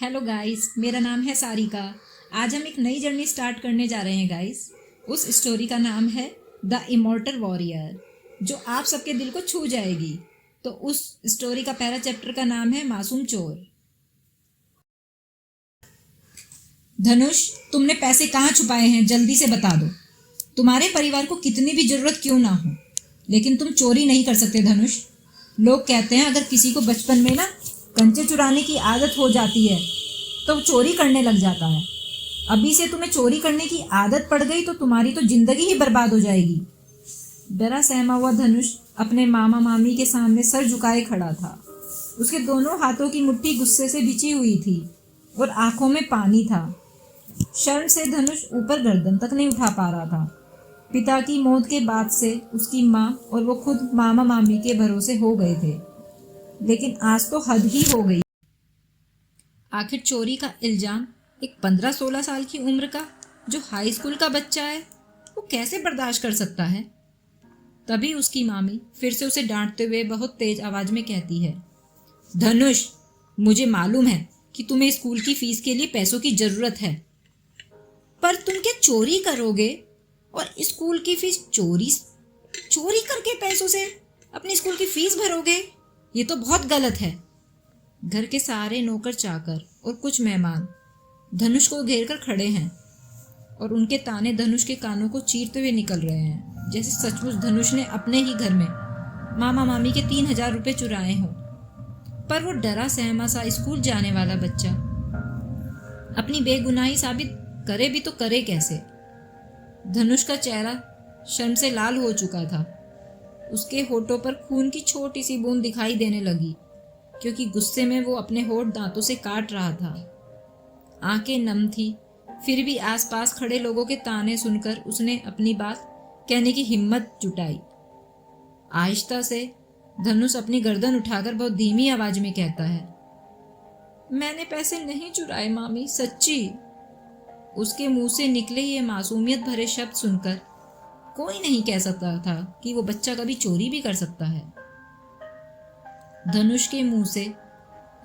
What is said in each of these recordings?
Hello guys, मेरा नाम है सारिका। आज हम एक नई जर्नी स्टार्ट करने जा रहे हैं गाइस। उस स्टोरी का नाम है द इमॉर्टल वॉरियर, जो आप सबके दिल को छू जाएगी। तो उस स्टोरी का पहला चैप्टर का नाम है मासूम चोर। धनुष, तुमने पैसे कहाँ छुपाए हैं? जल्दी से बता दो। तुम्हारे परिवार को कितनी भी जरूरत क्यों ना हो, लेकिन तुम चोरी नहीं कर सकते धनुष। लोग कहते हैं अगर किसी को बचपन में ना कंचे चुराने की आदत हो जाती है तो चोरी करने लग जाता है। अभी से तुम्हें चोरी करने की आदत पड़ गई तो तुम्हारी तो जिंदगी ही बर्बाद हो जाएगी। डरा सहमा हुआ धनुष अपने मामा मामी के सामने सर झुकाए खड़ा था। उसके दोनों हाथों की मुट्ठी गुस्से से भिंची हुई थी और आंखों में पानी था। शर्म से धनुष ऊपर गर्दन तक नहीं उठा पा रहा था। पिता की मौत के बाद से उसकी माँ और वो खुद मामा मामी के भरोसे हो गए थे, लेकिन आज तो हद ही हो गई। आखिर चोरी का इल्जाम एक 15-16 साल की उम्र का जो हाई स्कूल का बच्चा है वो कैसे बर्दाश्त कर सकता है। तभी उसकी मामी फिर से उसे डांटते हुए बहुत तेज आवाज में कहती है, धनुष, मुझे मालूम है कि तुम्हें स्कूल की फीस के लिए पैसों की जरूरत है, पर तुम क्या चोरी करोगे और स्कूल की फीस चोरी चोरी करके पैसों से अपनी स्कूल की फीस भरोगे? ये तो बहुत गलत है। घर के सारे नौकर चाकर और कुछ मेहमान धनुष को घेर कर खड़े हैं और उनके ताने धनुष के कानों को चीरते हुए निकल रहे हैं, जैसे सचमुच धनुष ने अपने ही घर में मामा मामी के 3,000 रुपये चुराए हों। पर वो डरा सहमा सा स्कूल जाने वाला बच्चा अपनी बेगुनाही साबित करे भी तो करे कैसे। धनुष का चेहरा शर्म से लाल हो चुका था। उसके होठों पर खून की छोटी सी बूंद दिखाई देने लगी, क्योंकि गुस्से में वो अपने होठ दांतों से काट रहा था। आंखें नम थी, फिर भी आसपास खड़े लोगों के ताने सुनकर उसने अपनी बात कहने की हिम्मत जुटाई। आहिस्ता से धनुष अपनी गर्दन उठाकर बहुत धीमी आवाज में कहता है, मैंने पैसे नहीं चुराए मामी, सच्ची। उसके मुंह से निकले ये मासूमियत भरे शब्द सुनकर कोई नहीं कह सकता था कि वो बच्चा कभी चोरी भी कर सकता है। धनुष के मुंह से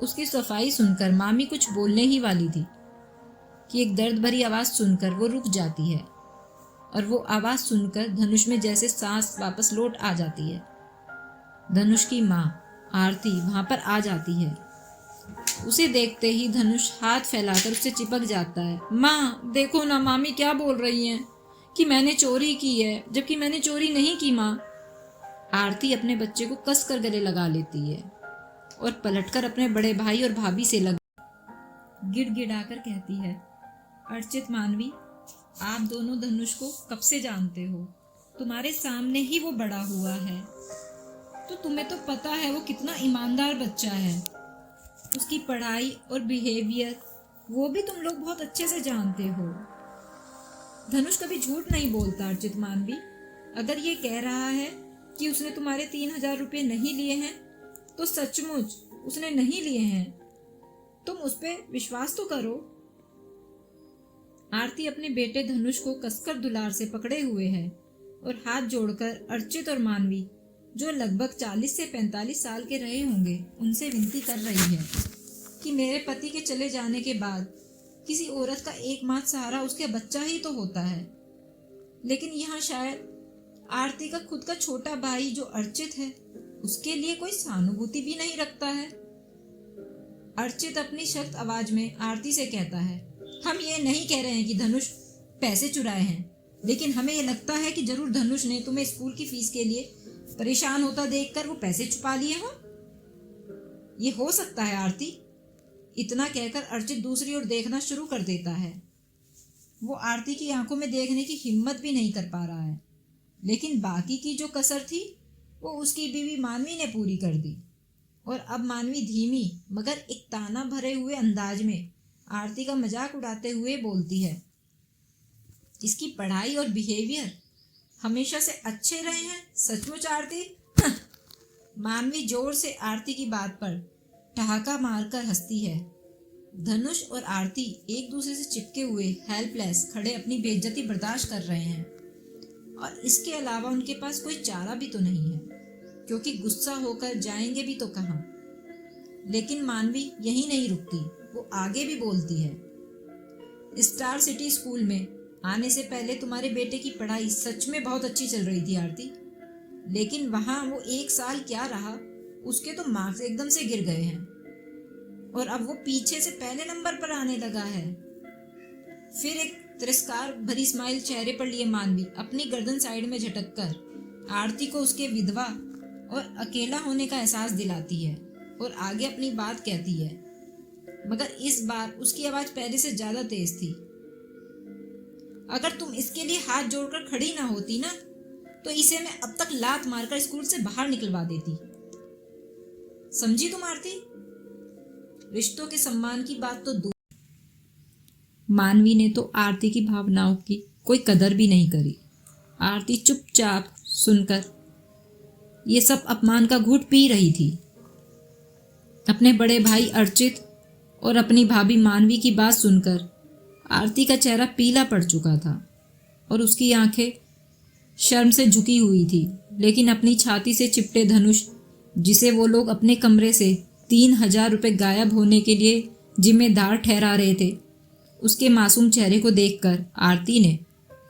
उसकी सफाई सुनकर मामी कुछ बोलने ही वाली थी कि एक दर्द भरी आवाज सुनकर वो रुक जाती है, और वो आवाज सुनकर धनुष में जैसे सांस वापस लौट आ जाती है। धनुष की माँ आरती वहां पर आ जाती है। उसे देखते ही धनुष हाथ फैलाकर उससे चिपक जाता है। माँ देखो ना, मामी क्या बोल रही हैं कि मैंने चोरी की है, जबकि मैंने चोरी नहीं की माँ। आरती अपने बच्चे को कसकर गले लगा लेती है और पलटकर अपने बड़े भाई और भाभी से गिड़गिड़ाकर कहती है, अर्चित मानवी, आप दोनों धनुष को कब से जानते हो? तुम्हारे सामने ही वो बड़ा हुआ है, तो तुम्हें तो पता है वो कितना ईमानदार बच्चा है। उसकी पढ़ाई और बिहेवियर वो भी तुम लोग बहुत अच्छे से जानते हो। धनुष कभी झूठ नहीं बोलता अर्चित मानवी। अगर ये कह रहा है कि उसने तुम्हारे 3,000 रुपये नहीं लिए हैं तो सचमुच उसने नहीं लिए हैं। तुम उस पर विश्वास तो करो। आरती अपने बेटे धनुष को कसकर दुलार से पकड़े हुए है और हाथ जोड़कर अर्चित और मानवी, जो लगभग 40 से 45 साल के रहे होंगे, उनसे विनती कर रही है कि मेरे पति के चले जाने के बाद किसी औरत का एकमात्र सहारा उसके बच्चा ही तो होता है, लेकिन यहाँ शायद आरती का खुद का छोटा भाई जो अर्चित है उसके लिए कोई सहानुभूति भी नहीं रखता है। अर्चित अपनी सख्त आवाज में आरती से कहता है, हम ये नहीं कह रहे हैं कि धनुष पैसे चुराए हैं, लेकिन हमें ये लगता है कि जरूर धनुष ने तुम्हें स्कूल की फीस के लिए परेशान होता देखकर वो पैसे छुपा लिए हो। ये हो सकता है आरती। इतना कहकर अर्चित दूसरी ओर देखना शुरू कर देता है। वो आरती की आंखों में देखने की हिम्मत भी नहीं कर पा रहा है, लेकिन बाकी की जो कसर थी वो उसकी बीवी मानवी ने पूरी कर दी। और अब मानवी धीमी मगर एक ताना भरे हुए अंदाज में आरती का मजाक उड़ाते हुए बोलती है, इसकी पढ़ाई और बिहेवियर हमेशा से अच्छे रहे हैं, सचमुच आरती? मानवी जोर से आरती की बात पर ठहाका मारकर हंसती है। धनुष और आरती एक दूसरे से चिपके हुए हेल्पलेस खड़े अपनी बेइज्जती बर्दाश्त कर रहे हैं, और इसके अलावा उनके पास कोई चारा भी तो नहीं है, क्योंकि गुस्सा होकर जाएंगे भी तो कहाँ। लेकिन मानवी यही नहीं रुकती, वो आगे भी बोलती है। स्टार सिटी स्कूल में आने से पहले तुम्हारे बेटे की पढ़ाई सच में बहुत अच्छी चल रही थी आरती, लेकिन वहाँ वो 1 साल क्या रहा, उसके तो मार्क्स एकदम से गिर गए हैं और अब वो पीछे से पहले नंबर पर आने लगा है। फिर एक तिरस्कार भरी स्माइल चेहरे पर लिए मानवी अपनी गर्दन साइड में झटक कर आरती को उसके विधवा और अकेला होने का एहसास दिलाती है और आगे अपनी बात कहती है, मगर इस बार उसकी आवाज पहले से ज्यादा तेज थी। अगर तुम इसके लिए हाथ जोड़कर खड़ी ना होती ना, तो इसे मैं अब तक लात मारकर स्कूल से बाहर निकलवा देती। समझी तुम आरती? रिश्तों के सम्मान की बात तो दूर। मानवी ने तो आरती की भावनाओं की कोई कदर भी नहीं करी। आरती चुपचाप सुनकर ये सब अपमान का घूंट पी रही थी। अपने बड़े भाई अर्चित और अपनी भाभी मानवी की बात सुनकर आरती का चेहरा पीला पड़ चुका था और उसकी आंखें शर्म से झुकी हुई थी, लेकिन अपनी छाती से चिपटे धनुष, जिसे वो लोग अपने कमरे से 3,000 रुपये गायब होने के लिए जिम्मेदार ठहरा रहे थे, उसके मासूम चेहरे को देखकर आरती ने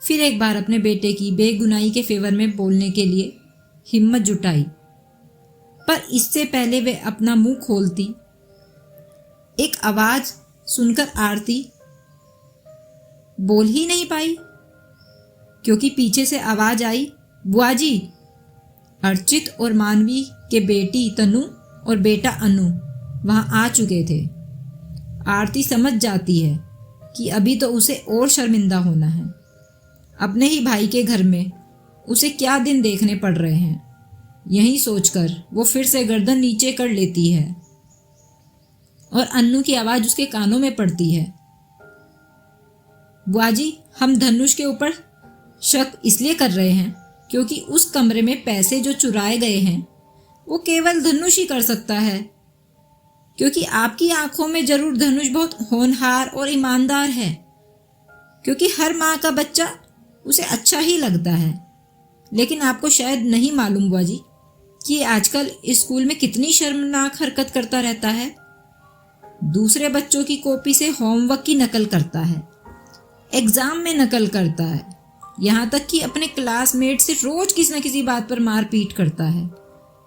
फिर एक बार अपने बेटे की बेगुनाही के फेवर में बोलने के लिए हिम्मत जुटाई। पर इससे पहले वे अपना मुंह खोलती, एक आवाज सुनकर आरती बोल ही नहीं पाई, क्योंकि पीछे से आवाज आई, बुआ जी। अर्चित और मानवी के बेटी तनु और बेटा अनु वहां आ चुके थे। आरती समझ जाती है कि अभी तो उसे और शर्मिंदा होना है। अपने ही भाई के घर में उसे क्या दिन देखने पड़ रहे हैं, यही सोचकर वो फिर से गर्दन नीचे कर लेती है और अन्नू की आवाज उसके कानों में पड़ती है, बुआ जी, हम धनुष के ऊपर शक इसलिए कर रहे हैं क्योंकि उस कमरे में पैसे जो चुराए गए हैं वो केवल धनुष ही कर सकता है, क्योंकि आपकी आंखों में जरूर धनुष बहुत होनहार और ईमानदार है, क्योंकि हर माँ का बच्चा उसे अच्छा ही लगता है। लेकिन आपको शायद नहीं मालूम बुआ जी कि आजकल इस स्कूल में कितनी शर्मनाक हरकत करता रहता है। दूसरे बच्चों की कॉपी से होमवर्क की नकल करता है, एग्जाम में नकल करता है, यहाँ तक कि अपने क्लासमेट से रोज किसी न किसी बात पर मारपीट करता है।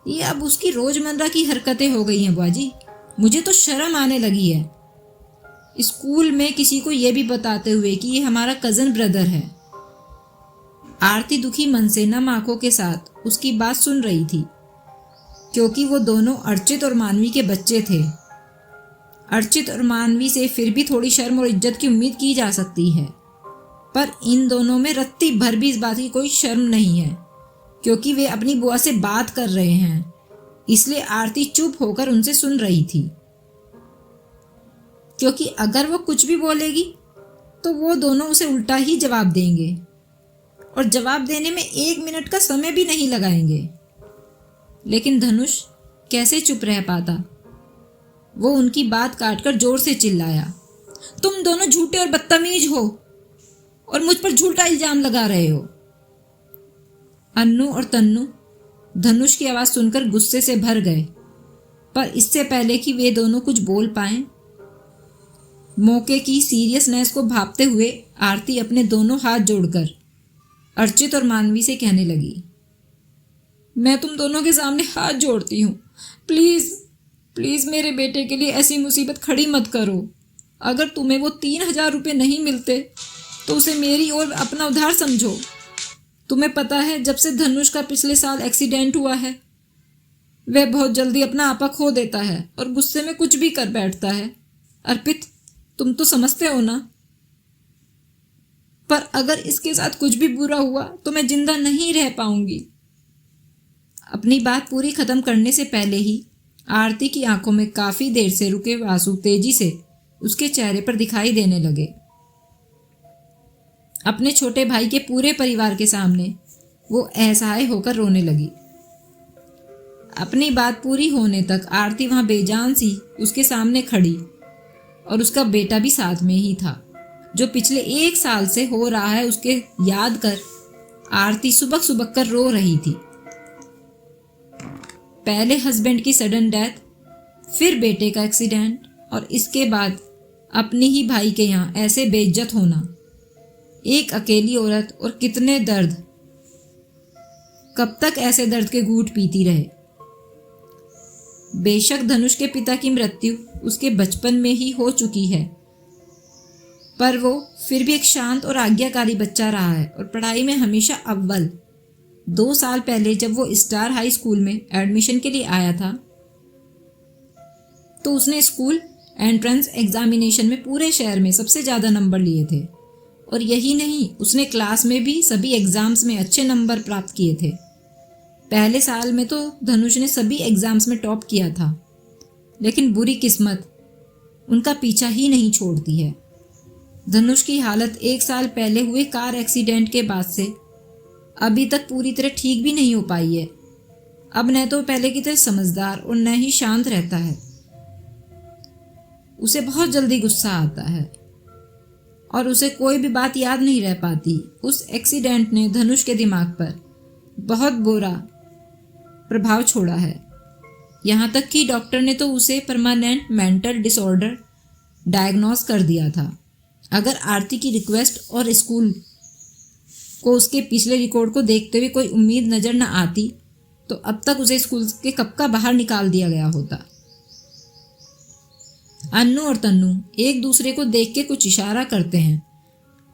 ये अब उसकी रोजमर्रा की हरकतें हो गई हैं बुआ जी। मुझे तो शर्म आने लगी है स्कूल में किसी को ये भी बताते हुए कि ये हमारा कजन ब्रदर है। आरती दुखी मन से नम आंखों के साथ उसकी बात सुन रही थी, क्योंकि वो दोनों अर्चित और मानवी के बच्चे थे। अर्चित और मानवी से फिर भी थोड़ी शर्म और इज्जत की उम्मीद की जा सकती है, पर इन दोनों में रत्ती भर भी इस बात की कोई शर्म नहीं है, क्योंकि वे अपनी बुआ से बात कर रहे हैं। इसलिए आरती चुप होकर उनसे सुन रही थी, क्योंकि अगर वो कुछ भी बोलेगी तो वो दोनों उसे उल्टा ही जवाब देंगे और जवाब देने में 1 मिनट का समय भी नहीं लगाएंगे। लेकिन धनुष कैसे चुप रह पाता। वो उनकी बात काटकर जोर से चिल्लाया, तुम दोनों झूठे और बदतमीज हो और मुझ पर झूठा इल्जाम लगा रहे हो। अन्नू और तन्नू धनुष की आवाज सुनकर गुस्से से भर गए, पर इससे पहले कि वे दोनों कुछ बोल पाएं, मौके की सीरियसनेस को भांपते हुए आरती अपने दोनों हाथ जोड़कर अर्चित और मानवी से कहने लगी, मैं तुम दोनों के सामने हाथ जोड़ती हूँ, प्लीज प्लीज मेरे बेटे के लिए ऐसी मुसीबत खड़ी मत करो। अगर तुम्हें वो 3,000 रुपये नहीं मिलते तो उसे मेरी और अपना उधार समझो। तुम्हें पता है, जब से धनुष का पिछले साल एक्सीडेंट हुआ है, वह बहुत जल्दी अपना आपा खो देता है और गुस्से में कुछ भी कर बैठता है। अर्पित, तुम तो समझते हो ना। पर अगर इसके साथ कुछ भी बुरा हुआ तो मैं जिंदा नहीं रह पाऊंगी। अपनी बात पूरी खत्म करने से पहले ही आरती की आंखों में काफी देर से रुके आंसू तेजी से उसके चेहरे पर दिखाई देने लगे। अपने छोटे भाई के पूरे परिवार के सामने वो असहाय होकर रोने लगी। अपनी बात पूरी होने तक आरती वहां बेजान सी उसके सामने खड़ी और उसका बेटा भी साथ में ही था, जो पिछले 1 साल से हो रहा है उसके याद कर आरती सुबक सुबक कर रो रही थी। पहले हस्बैंड की सडन डेथ, फिर बेटे का एक्सीडेंट और इसके बाद अपने ही भाई के यहाँ ऐसे बेइज्जत होना। एक अकेली औरत और कितने दर्द। कब तक ऐसे दर्द के घूंट पीती रहे। बेशक धनुष के पिता की मृत्यु उसके बचपन में ही हो चुकी है, पर वो फिर भी एक शांत और आज्ञाकारी बच्चा रहा है और पढ़ाई में हमेशा अव्वल। 2 साल पहले जब वो स्टार हाई स्कूल में एडमिशन के लिए आया था तो उसने स्कूल एंट्रेंस एग्जामिनेशन में पूरे शहर में सबसे ज़्यादा नंबर लिए थे। और यही नहीं, उसने क्लास में भी सभी एग्ज़ाम्स में अच्छे नंबर प्राप्त किए थे। पहले साल में तो धनुष ने सभी एग्ज़ाम्स में टॉप किया था, लेकिन बुरी किस्मत उनका पीछा ही नहीं छोड़ती है। धनुष की हालत 1 साल पहले हुए कार एक्सीडेंट के बाद से अभी तक पूरी तरह ठीक भी नहीं हो पाई है। अब न तो पहले की तरह समझदार और न ही शांत रहता है। उसे बहुत जल्दी गुस्सा आता है और उसे कोई भी बात याद नहीं रह पाती। उस एक्सीडेंट ने धनुष के दिमाग पर बहुत बुरा प्रभाव छोड़ा है। यहाँ तक कि डॉक्टर ने तो उसे परमानेंट मेंटल डिसऑर्डर डायग्नोस कर दिया था। अगर आरती की रिक्वेस्ट और स्कूल को उसके पिछले रिकॉर्ड को देखते हुए कोई उम्मीद नज़र न आती तो अब तक उसे स्कूल के कब का बाहर निकाल दिया गया होता। अन्नू और तन्नू एक दूसरे को देख के कुछ इशारा करते हैं,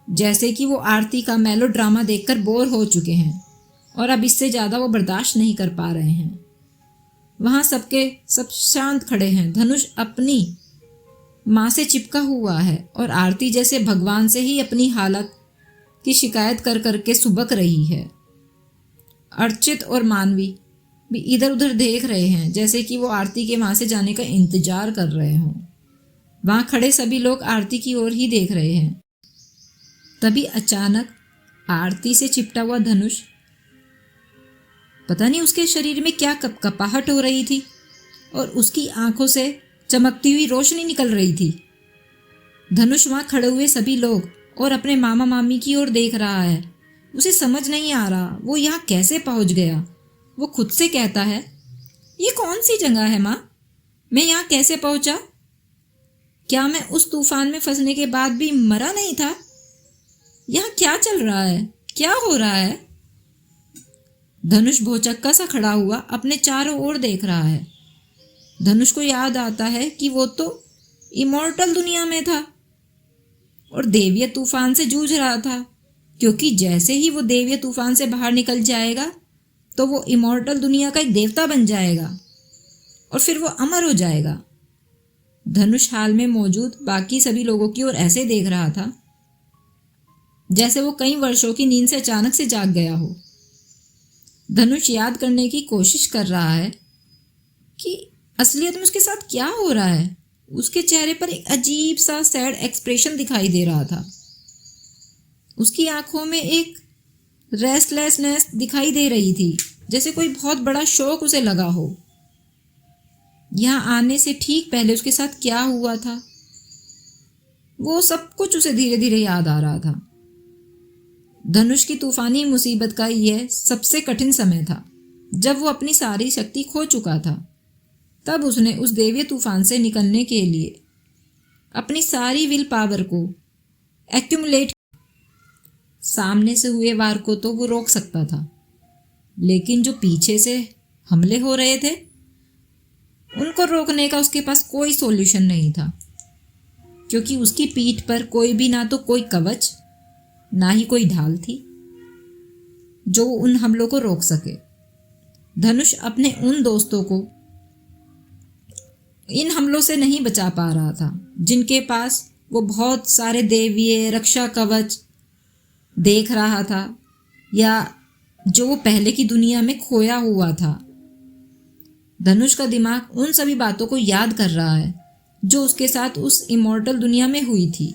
जैसे कि वो आरती का मेलो ड्रामा देखकर बोर हो चुके हैं और अब इससे ज़्यादा वो बर्दाश्त नहीं कर पा रहे हैं। वहाँ सब शांत खड़े हैं। धनुष अपनी माँ से चिपका हुआ है और आरती जैसे भगवान से ही अपनी हालत की शिकायत कर करके सुबक रही है। अर्चित और मानवी भी इधर उधर देख रहे हैं, जैसे कि वो आरती के वहाँ से जाने का इंतजार कर रहे हों। वहाँ खड़े सभी लोग आरती की ओर ही देख रहे हैं। तभी अचानक आरती से चिपटा हुआ धनुष, पता नहीं उसके शरीर में क्या कपकपाहट हो रही थी और उसकी आंखों से चमकती हुई रोशनी निकल रही थी। धनुष वहाँ खड़े हुए सभी लोग और अपने मामा मामी की ओर देख रहा है। उसे समझ नहीं आ रहा वो यहाँ कैसे पहुँच गया। वो खुद से कहता है, ये कौन सी जगह है माँ? मैं यहाँ कैसे पहुँचा? क्या मैं उस तूफान में फंसने के बाद भी मरा नहीं था? यहाँ क्या चल रहा है? क्या हो रहा है? धनुष भौचक्का सा खड़ा हुआ अपने चारों ओर देख रहा है। धनुष को याद आता है कि वो तो इमॉर्टल दुनिया में था और देवीय तूफान से जूझ रहा था, क्योंकि जैसे ही वो देवीय तूफान से बाहर निकल जाएगा तो वो इमॉर्टल दुनिया का एक देवता बन जाएगा और फिर वो अमर हो जाएगा। धनुष हाल में मौजूद बाकी सभी लोगों की ओर ऐसे देख रहा था जैसे वो कई वर्षों की नींद से अचानक से जाग गया हो। धनुष याद करने की कोशिश कर रहा है कि असलियत में उसके साथ क्या हो रहा है। उसके चेहरे पर एक अजीब सा सैड एक्सप्रेशन दिखाई दे रहा था। उसकी आंखों में एक रेस्टलेसनेस दिखाई दे रही थी, जैसे कोई बहुत बड़ा शौक उसे लगा हो। यहाँ आने से ठीक पहले उसके साथ क्या हुआ था वो सब कुछ उसे धीरे धीरे याद आ रहा था। धनुष की तूफानी मुसीबत का यह सबसे कठिन समय था जब वो अपनी सारी शक्ति खो चुका था। तब उसने उस देवीय तूफान से निकलने के लिए अपनी सारी विल पावर को एक्यूमुलेट। सामने से हुए वार को तो वो रोक सकता था, लेकिन जो पीछे से हमले हो रहे थे उनको रोकने का उसके पास कोई सॉल्यूशन नहीं था, क्योंकि उसकी पीठ पर कोई भी ना तो कोई कवच ना ही कोई ढाल थी जो उन हमलों को रोक सके। धनुष अपने उन दोस्तों को इन हमलों से नहीं बचा पा रहा था जिनके पास वो बहुत सारे देवीय रक्षा कवच देख रहा था या जो वो पहले की दुनिया में खोया हुआ था। धनुष का दिमाग उन सभी बातों को याद कर रहा है जो उसके साथ उस इमॉर्टल दुनिया में हुई थी।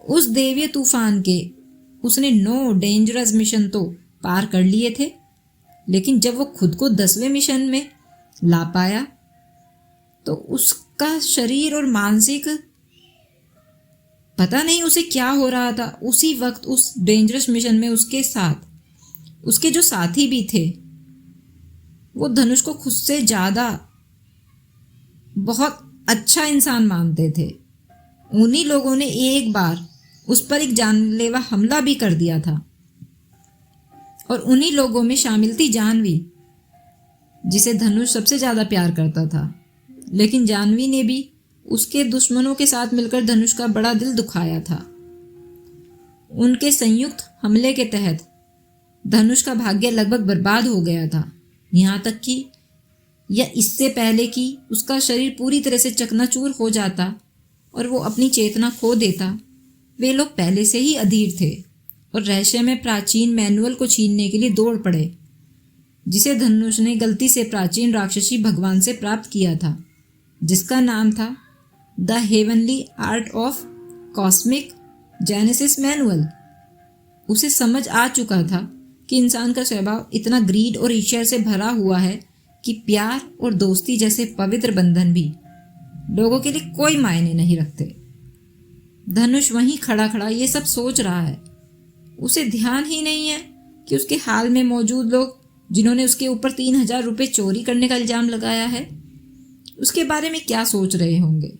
उस देवीय तूफान के उसने 9 डेंजरस मिशन तो पार कर लिए थे, लेकिन जब वो खुद को 10वें मिशन में ला पाया तो उसका शरीर और मानसिक पता नहीं उसे क्या हो रहा था। उसी वक्त उस डेंजरस मिशन में उसके साथ उसके जो साथी भी थे वो धनुष को खुद से ज़्यादा बहुत अच्छा इंसान मानते थे। उन्हीं लोगों ने एक बार उस पर एक जानलेवा हमला भी कर दिया था और उन्हीं लोगों में शामिल थी जाह्नवी, जिसे धनुष सबसे ज़्यादा प्यार करता था। लेकिन जाह्नवी ने भी उसके दुश्मनों के साथ मिलकर धनुष का बड़ा दिल दुखाया था। उनके संयुक्त हमले के तहत धनुष का भाग्य लगभग बर्बाद हो गया था। यहाँ तक कि या इससे पहले कि उसका शरीर पूरी तरह से चकनाचूर हो जाता और वो अपनी चेतना खो देता, वे लोग पहले से ही अधीर थे और रहस्य में प्राचीन मैनुअल को छीनने के लिए दौड़ पड़े, जिसे धनुष ने गलती से प्राचीन राक्षसी भगवान से प्राप्त किया था, जिसका नाम था the heavenly art of cosmic genesis manual. उसे समझ आ चुका था कि इंसान का स्वभाव इतना ग्रीड और ईर्ष्या से भरा हुआ है कि प्यार और दोस्ती जैसे पवित्र बंधन भी लोगों के लिए कोई मायने नहीं रखते। धनुष वहीं खड़ा खड़ा ये सब सोच रहा है। उसे ध्यान ही नहीं है कि उसके हाल में मौजूद लोग जिन्होंने उसके ऊपर 3,000 रुपये चोरी करने का इल्जाम लगाया है, उसके बारे में क्या सोच रहे होंगे।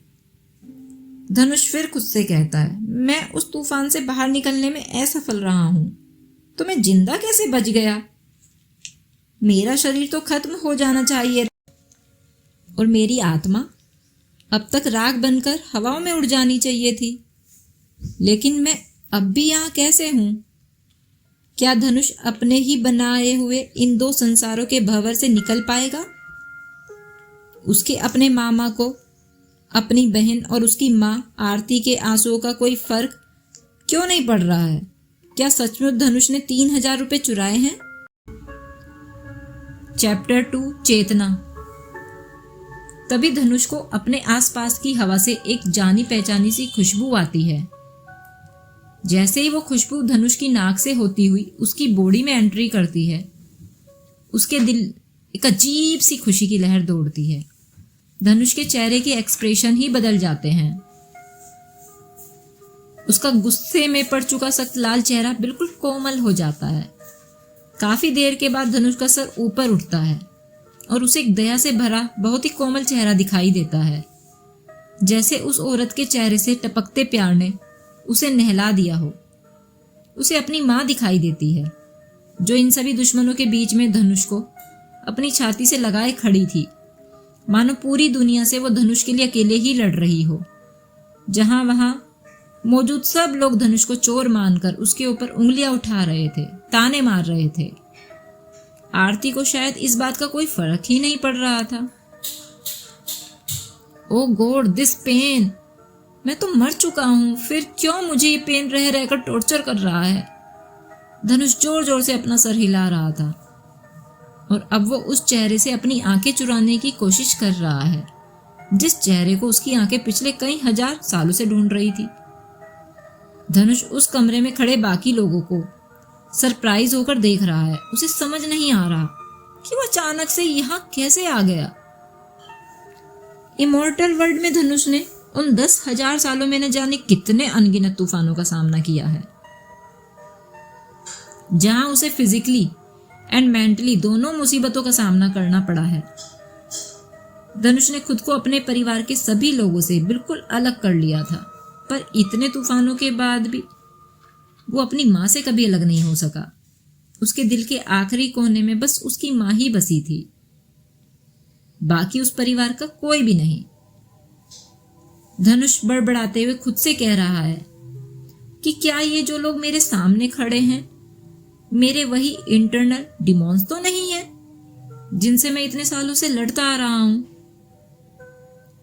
धनुष फिर खुद से कहता है, मैं उस तूफान से बाहर निकलने में असफल रहा हूं, तो मैं जिंदा कैसे बच गया। मेरा शरीर तो खत्म हो जाना चाहिए और मेरी आत्मा अब तक राख बनकर हवाओं में उड़ जानी चाहिए थी, लेकिन मैं अब भी यहाँ कैसे हूँ। क्या धनुष अपने ही बनाए हुए इन दो संसारों के भंवर से निकल पाएगा। उसके अपने मामा को, अपनी बहन और उसकी माँ आरती के आंसुओं का कोई फर्क क्यों नहीं पड़ रहा है। क्या सचमुच धनुष ने 3,000 रुपये चुराए हैं। चैप्टर 2 चेतना। तभी धनुष को अपने आसपास की हवा से एक जानी पहचानी सी खुशबू आती है। जैसे ही वो खुशबू धनुष की नाक से होती हुई उसकी बॉडी में एंट्री करती है, उसके दिल एक अजीब सी खुशी की लहर दौड़ती है। धनुष के चेहरे के एक्सप्रेशन ही बदल जाते हैं। उसका गुस्से में पड़ चुका सख्त लाल चेहरा बिल्कुल कोमल हो जाता है। काफी देर के बाद धनुष का सर ऊपर उठता है और उसे एक दया से भरा बहुत ही कोमल चेहरा दिखाई देता है, जैसे उस औरत के चेहरे से टपकते प्यार ने उसे नहला दिया हो। उसे अपनी माँ दिखाई देती है, जो इन सभी दुश्मनों के बीच में धनुष को अपनी छाती से लगाए खड़ी थी, मानो पूरी दुनिया से वो धनुष के लिए अकेले ही लड़ रही हो। जहां वहां मौजूद सब लोग धनुष को चोर मानकर उसके ऊपर उंगलियां उठा रहे थे, ताने मार रहे थे। आरती को शायद इस बात का कोई फर्क ही नहीं पड़ रहा था। ओ गॉड, दिस पेन। मैं तो मर चुका हूं, फिर क्यों मुझे ये पेन रह रहकर टॉर्चर कर रहा है। धनुष जोर जोर से अपना सर हिला रहा था और अब वो उस चेहरे से अपनी आंखें चुराने की कोशिश कर रहा है, जिस चेहरे को उसकी आंखें पिछले कई हजार सालों से ढूंढ रही थी। धनुष उस कमरे में खड़े बाकी लोगों को सरप्राइज होकर देख रहा है। उसे समझ नहीं आ रहा कि वो अचानक से यहाँ कैसे आ गया। इमॉर्टल वर्ल्ड में धनुष ने उन 10,000 सालों में न जाने कितने अनगिनत तूफानों का सामना किया है, जहां उसे फिजिकली एंड मेंटली दोनों मुसीबतों का सामना करना पड़ा है। धनुष ने खुद को अपने परिवार के सभी लोगों से बिल्कुल अलग कर लिया था, पर इतने तूफानों के बाद भी वो अपनी माँ से कभी अलग नहीं हो सका। उसके दिल के आखिरी कोने में बस उसकी माँ ही बसी थी, बाकी उस परिवार का कोई भी नहीं। धनुष बड़बड़ाते हुए खुद से कह रहा है कि क्या ये जो लोग मेरे सामने खड़े हैं मेरे वही इंटरनल डिमॉन्स तो नहीं है जिनसे मैं इतने सालों से लड़ता आ रहा हूं।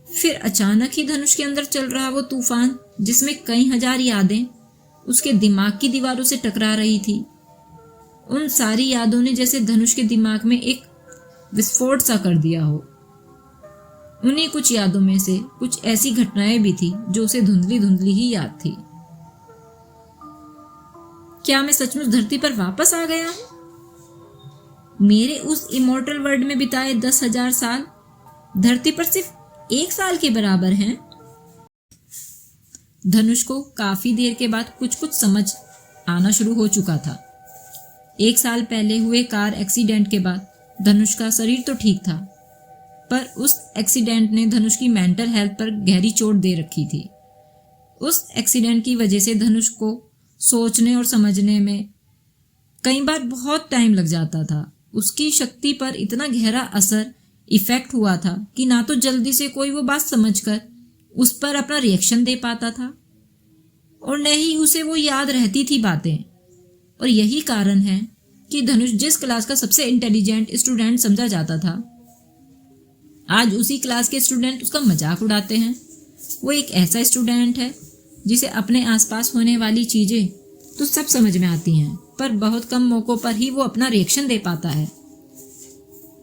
फिर अचानक ही धनुष के अंदर चल रहा वो तूफान, जिसमें कई हजार यादें उसके दिमाग की दीवारों से टकरा रही थी, उन सारी यादों ने जैसे धनुष के दिमाग में एक विस्फोट सा कर दिया हो। उन्हीं कुछ यादों में से कुछ ऐसी घटनाएं भी थी जो उसे धुंधली धुंधली ही याद थी। क्या मैं सचमुच धरती पर वापस आ गया हूं। मेरे उस इमॉर्टल वर्ल्ड में बिताए 10,000 साल धरती पर सिर्फ 1 साल के बराबर हैं। धनुष को काफी देर के बाद कुछ कुछ समझ आना शुरू हो चुका था। 1 साल पहले हुए कार एक्सीडेंट के बाद धनुष का शरीर तो ठीक था, पर उस एक्सीडेंट ने धनुष की मेंटल हेल्थ पर गहरी चोट दे रखी थी। उस एक्सीडेंट की वजह से धनुष को सोचने और समझने में कई बार बहुत टाइम लग जाता था। उसकी शक्ति पर इतना गहरा असर इफेक्ट हुआ था कि ना तो जल्दी से कोई वो बात समझकर उस पर अपना रिएक्शन दे पाता था और न ही उसे वो याद रहती थी बातें। और यही कारण है कि धनुष जिस क्लास का सबसे इंटेलिजेंट स्टूडेंट समझा जाता था, आज उसी क्लास के स्टूडेंट उसका मजाक उड़ाते हैं। वो एक ऐसा स्टूडेंट है जिसे अपने आसपास होने वाली चीज़ें तो सब समझ में आती हैं, पर बहुत कम मौक़ों पर ही वो अपना रिएक्शन दे पाता है।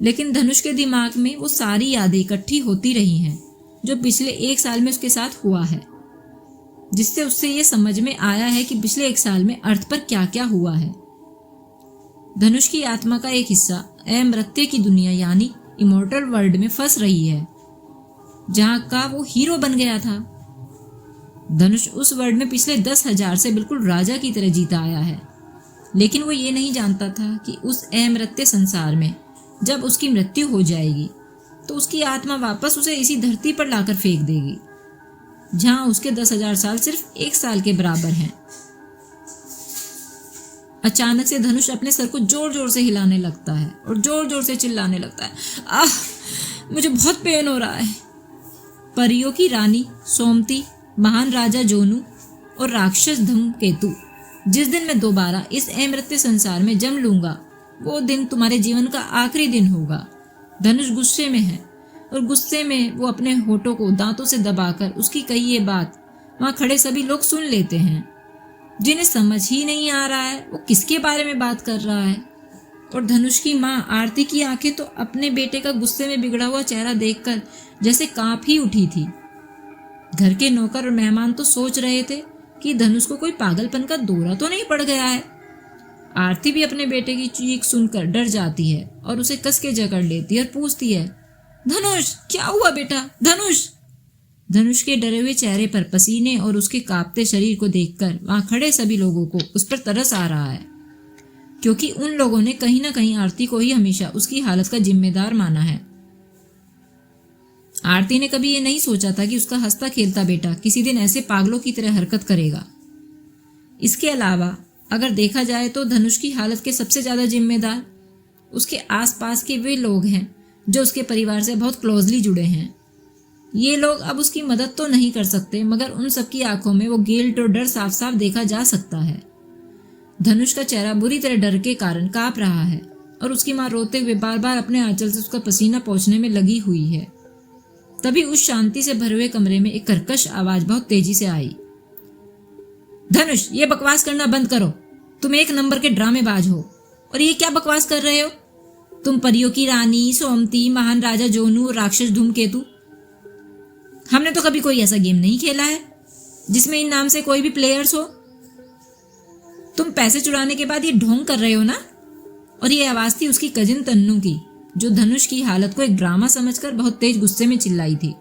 लेकिन धनुष के दिमाग में वो सारी यादें इकट्ठी होती रही हैं जो पिछले 1 साल में उसके साथ हुआ है, जिससे उससे ये समझ में आया है कि पिछले 1 साल में अर्थ पर क्या क्या हुआ है। धनुष की आत्मा का एक हिस्सा अमर्त्य की दुनिया यानी इमॉर्टल वर्ल्ड में फंस रही है, जहाँ का वो हीरो बन गया था। धनुष उस वर्ल्ड में पिछले 10,000 से बिल्कुल राजा की तरह जीता आया है, लेकिन वो ये नहीं जानता था कि उस अमर्त्य संसार में जब उसकी मृत्यु हो जाएगी तो उसकी आत्मा वापस उसे इसी धरती पर लाकर फेंक देगी, जहाँ उसके 10,000 साल सिर्फ 1 साल के बराबर हैं। अचानक से धनुष अपने सर को जोर जोर से हिलाने लगता है और जोर जोर से चिल्लाने लगता है, आह, मुझे बहुत पेन हो रहा है। परियों की रानी सोमती, महान राजा जोनू और राक्षस धूमकेतु, जिस दिन मैं दोबारा इस अमर्त्य संसार में जन्म लूंगा वो दिन तुम्हारे जीवन का आखिरी दिन होगा। धनुष गुस्से में है और गुस्से में वो अपने होठों को दांतों से दबाकर उसकी कही ये बात वहां खड़े सभी लोग सुन लेते हैं, जिन्हें समझ ही नहीं आ रहा है वो किसके बारे में बात कर रहा है। और धनुष की माँ आरती की आंखें तो अपने बेटे का गुस्से में बिगड़ा हुआ चेहरा देखकर जैसे कांप ही उठी थी। घर के नौकर और मेहमान तो सोच रहे थे कि धनुष को कोई पागलपन का दौरा तो नहीं पड़ गया है। आरती भी अपने बेटे की चीख सुनकर डर जाती है और उसे कस के जकड़ लेती है और पूछती है, धनुष क्या हुआ बेटा, धनुष। धनुष के डरे हुए चेहरे पर पसीने और उसके कांपते शरीर को देखकर वहां खड़े सभी लोगों को उस पर तरस आ रहा है, क्योंकि उन लोगों ने कहीं ना कहीं आरती को ही हमेशा उसकी हालत का जिम्मेदार माना है। आरती ने कभी ये नहीं सोचा था कि उसका हंसता खेलता बेटा किसी दिन ऐसे पागलों की तरह हरकत करेगा। इसके अलावा अगर देखा जाए तो धनुष की हालत के सबसे ज्यादा जिम्मेदार उसके आसपास के वे लोग हैं जो उसके परिवार से बहुत क्लोजली जुड़े हैं। ये लोग अब उसकी मदद तो नहीं कर सकते, मगर उन सबकी आंखों में वो गिल्ट और डर साफ साफ देखा जा सकता है। धनुष का चेहरा बुरी तरह डर के कारण कांप रहा है और उसकी माँ रोते हुए बार बार अपने आंचल से उसका पसीना पोंछने में लगी हुई है। तभी उस शांति से भरे हुए कमरे में एक कर्कश आवाज बहुत तेजी से आई, धनुष ये बकवास करना बंद करो, तुम 1 नंबर के ड्रामेबाज हो। और ये क्या बकवास कर रहे हो? तुम परियों की रानी सोमती, महान राजा जोनू और राक्षस धूमकेतु, हमने तो कभी कोई ऐसा गेम नहीं खेला है जिसमें इन नाम से कोई भी प्लेयर्स हो। तुम पैसे चुराने के बाद ये ढोंग कर रहे हो ना। और ये आवाज थी उसकी कजिन तन्नू की, जो धनुष की हालत को एक ड्रामा समझकर बहुत तेज गुस्से में चिल्लाई थी,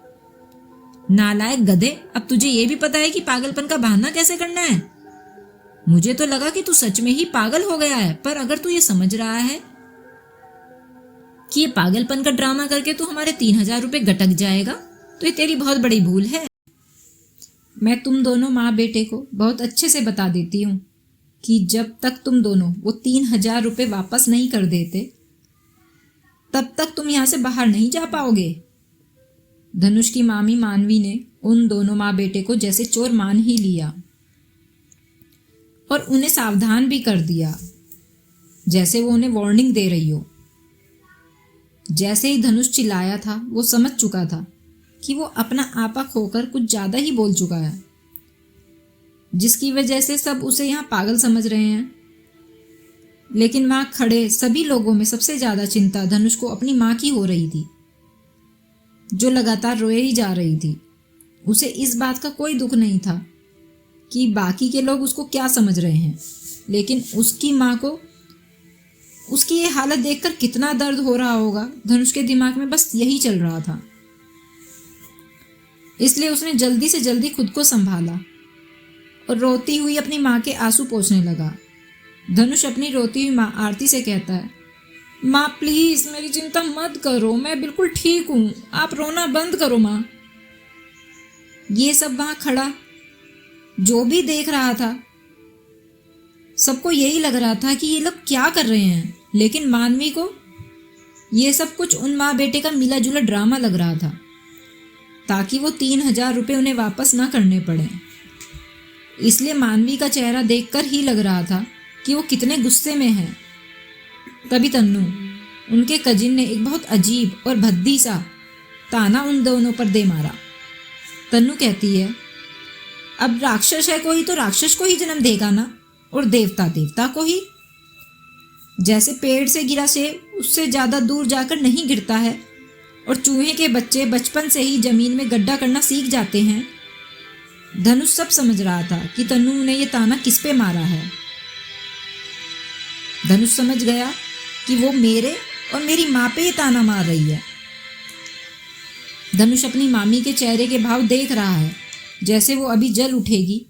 नालायक गधे, अब तुझे ये भी पता है कि पागलपन का बहाना कैसे करना है। मुझे तो लगा कि तू सच में ही पागल हो गया है, पर अगर तू ये समझ रहा है कि ये पागलपन का ड्रामा करके तू हमारे 3,000 रुपए गटक जाएगा तो ये तेरी बहुत बड़ी भूल है। मैं तुम दोनों माँ बेटे को बहुत अच्छे से बता देती हूँ कि जब तक तुम दोनों वो 3,000 रुपए वापस नहीं कर देते तब तक तुम यहाँ से बाहर नहीं जा पाओगे। धनुष की मामी मानवी ने उन दोनों माँ बेटे को जैसे चोर मान ही लिया और उन्हें सावधान भी कर दिया, जैसे वो उन्हें वार्निंग दे रही हो। जैसे ही धनुष चिल्लाया था वो समझ चुका था कि वो अपना आपा खोकर कुछ ज्यादा ही बोल चुका है, जिसकी वजह से सब उसे यहाँ पागल समझ रहे हैं। लेकिन वहां खड़े सभी लोगों में सबसे ज्यादा चिंता धनुष को अपनी माँ की हो रही थी, जो लगातार रोए ही जा रही थी। उसे इस बात का कोई दुख नहीं था कि बाकी के लोग उसको क्या समझ रहे हैं, लेकिन उसकी माँ को उसकी ये हालत देखकर कितना दर्द हो रहा होगा, धनुष के दिमाग में बस यही चल रहा था। इसलिए उसने जल्दी से जल्दी खुद को संभाला और रोती हुई अपनी माँ के आंसू पोंछने लगा। धनुष अपनी रोती हुई माँ आरती से कहता है, माँ प्लीज मेरी चिंता मत करो, मैं बिल्कुल ठीक हूँ, आप रोना बंद करो माँ। ये सब वहां खड़ा जो भी देख रहा था, सबको यही लग रहा था कि ये लोग क्या कर रहे हैं, लेकिन मानवी को ये सब कुछ उन माँ बेटे का मिला जुला ड्रामा लग रहा था, ताकि वो 3,000 रुपये उन्हें वापस ना करने पड़े। इसलिए मानवी का चेहरा देखकर ही लग रहा था कि वो कितने गुस्से में है। तभी तन्नू, उनके कजिन ने एक बहुत अजीब और भद्दी सा ताना उन दोनों पर दे मारा। तन्नू कहती है, अब राक्षस है कोई तो राक्षस को ही जन्म देगा ना, और देवता देवता को ही। जैसे पेड़ से गिरा सेब उससे ज़्यादा दूर जाकर नहीं गिरता है, और चूहे के बच्चे बचपन से ही जमीन में गड्ढा करना सीख जाते हैं। धनुष सब समझ रहा था कि तन्नू ने ये ताना किस पे मारा है। धनुष समझ गया कि वो मेरे और मेरी माँ पे ये ताना मार रही है। धनुष अपनी मामी के चेहरे के भाव देख रहा है, जैसे वो अभी जल उठेगी,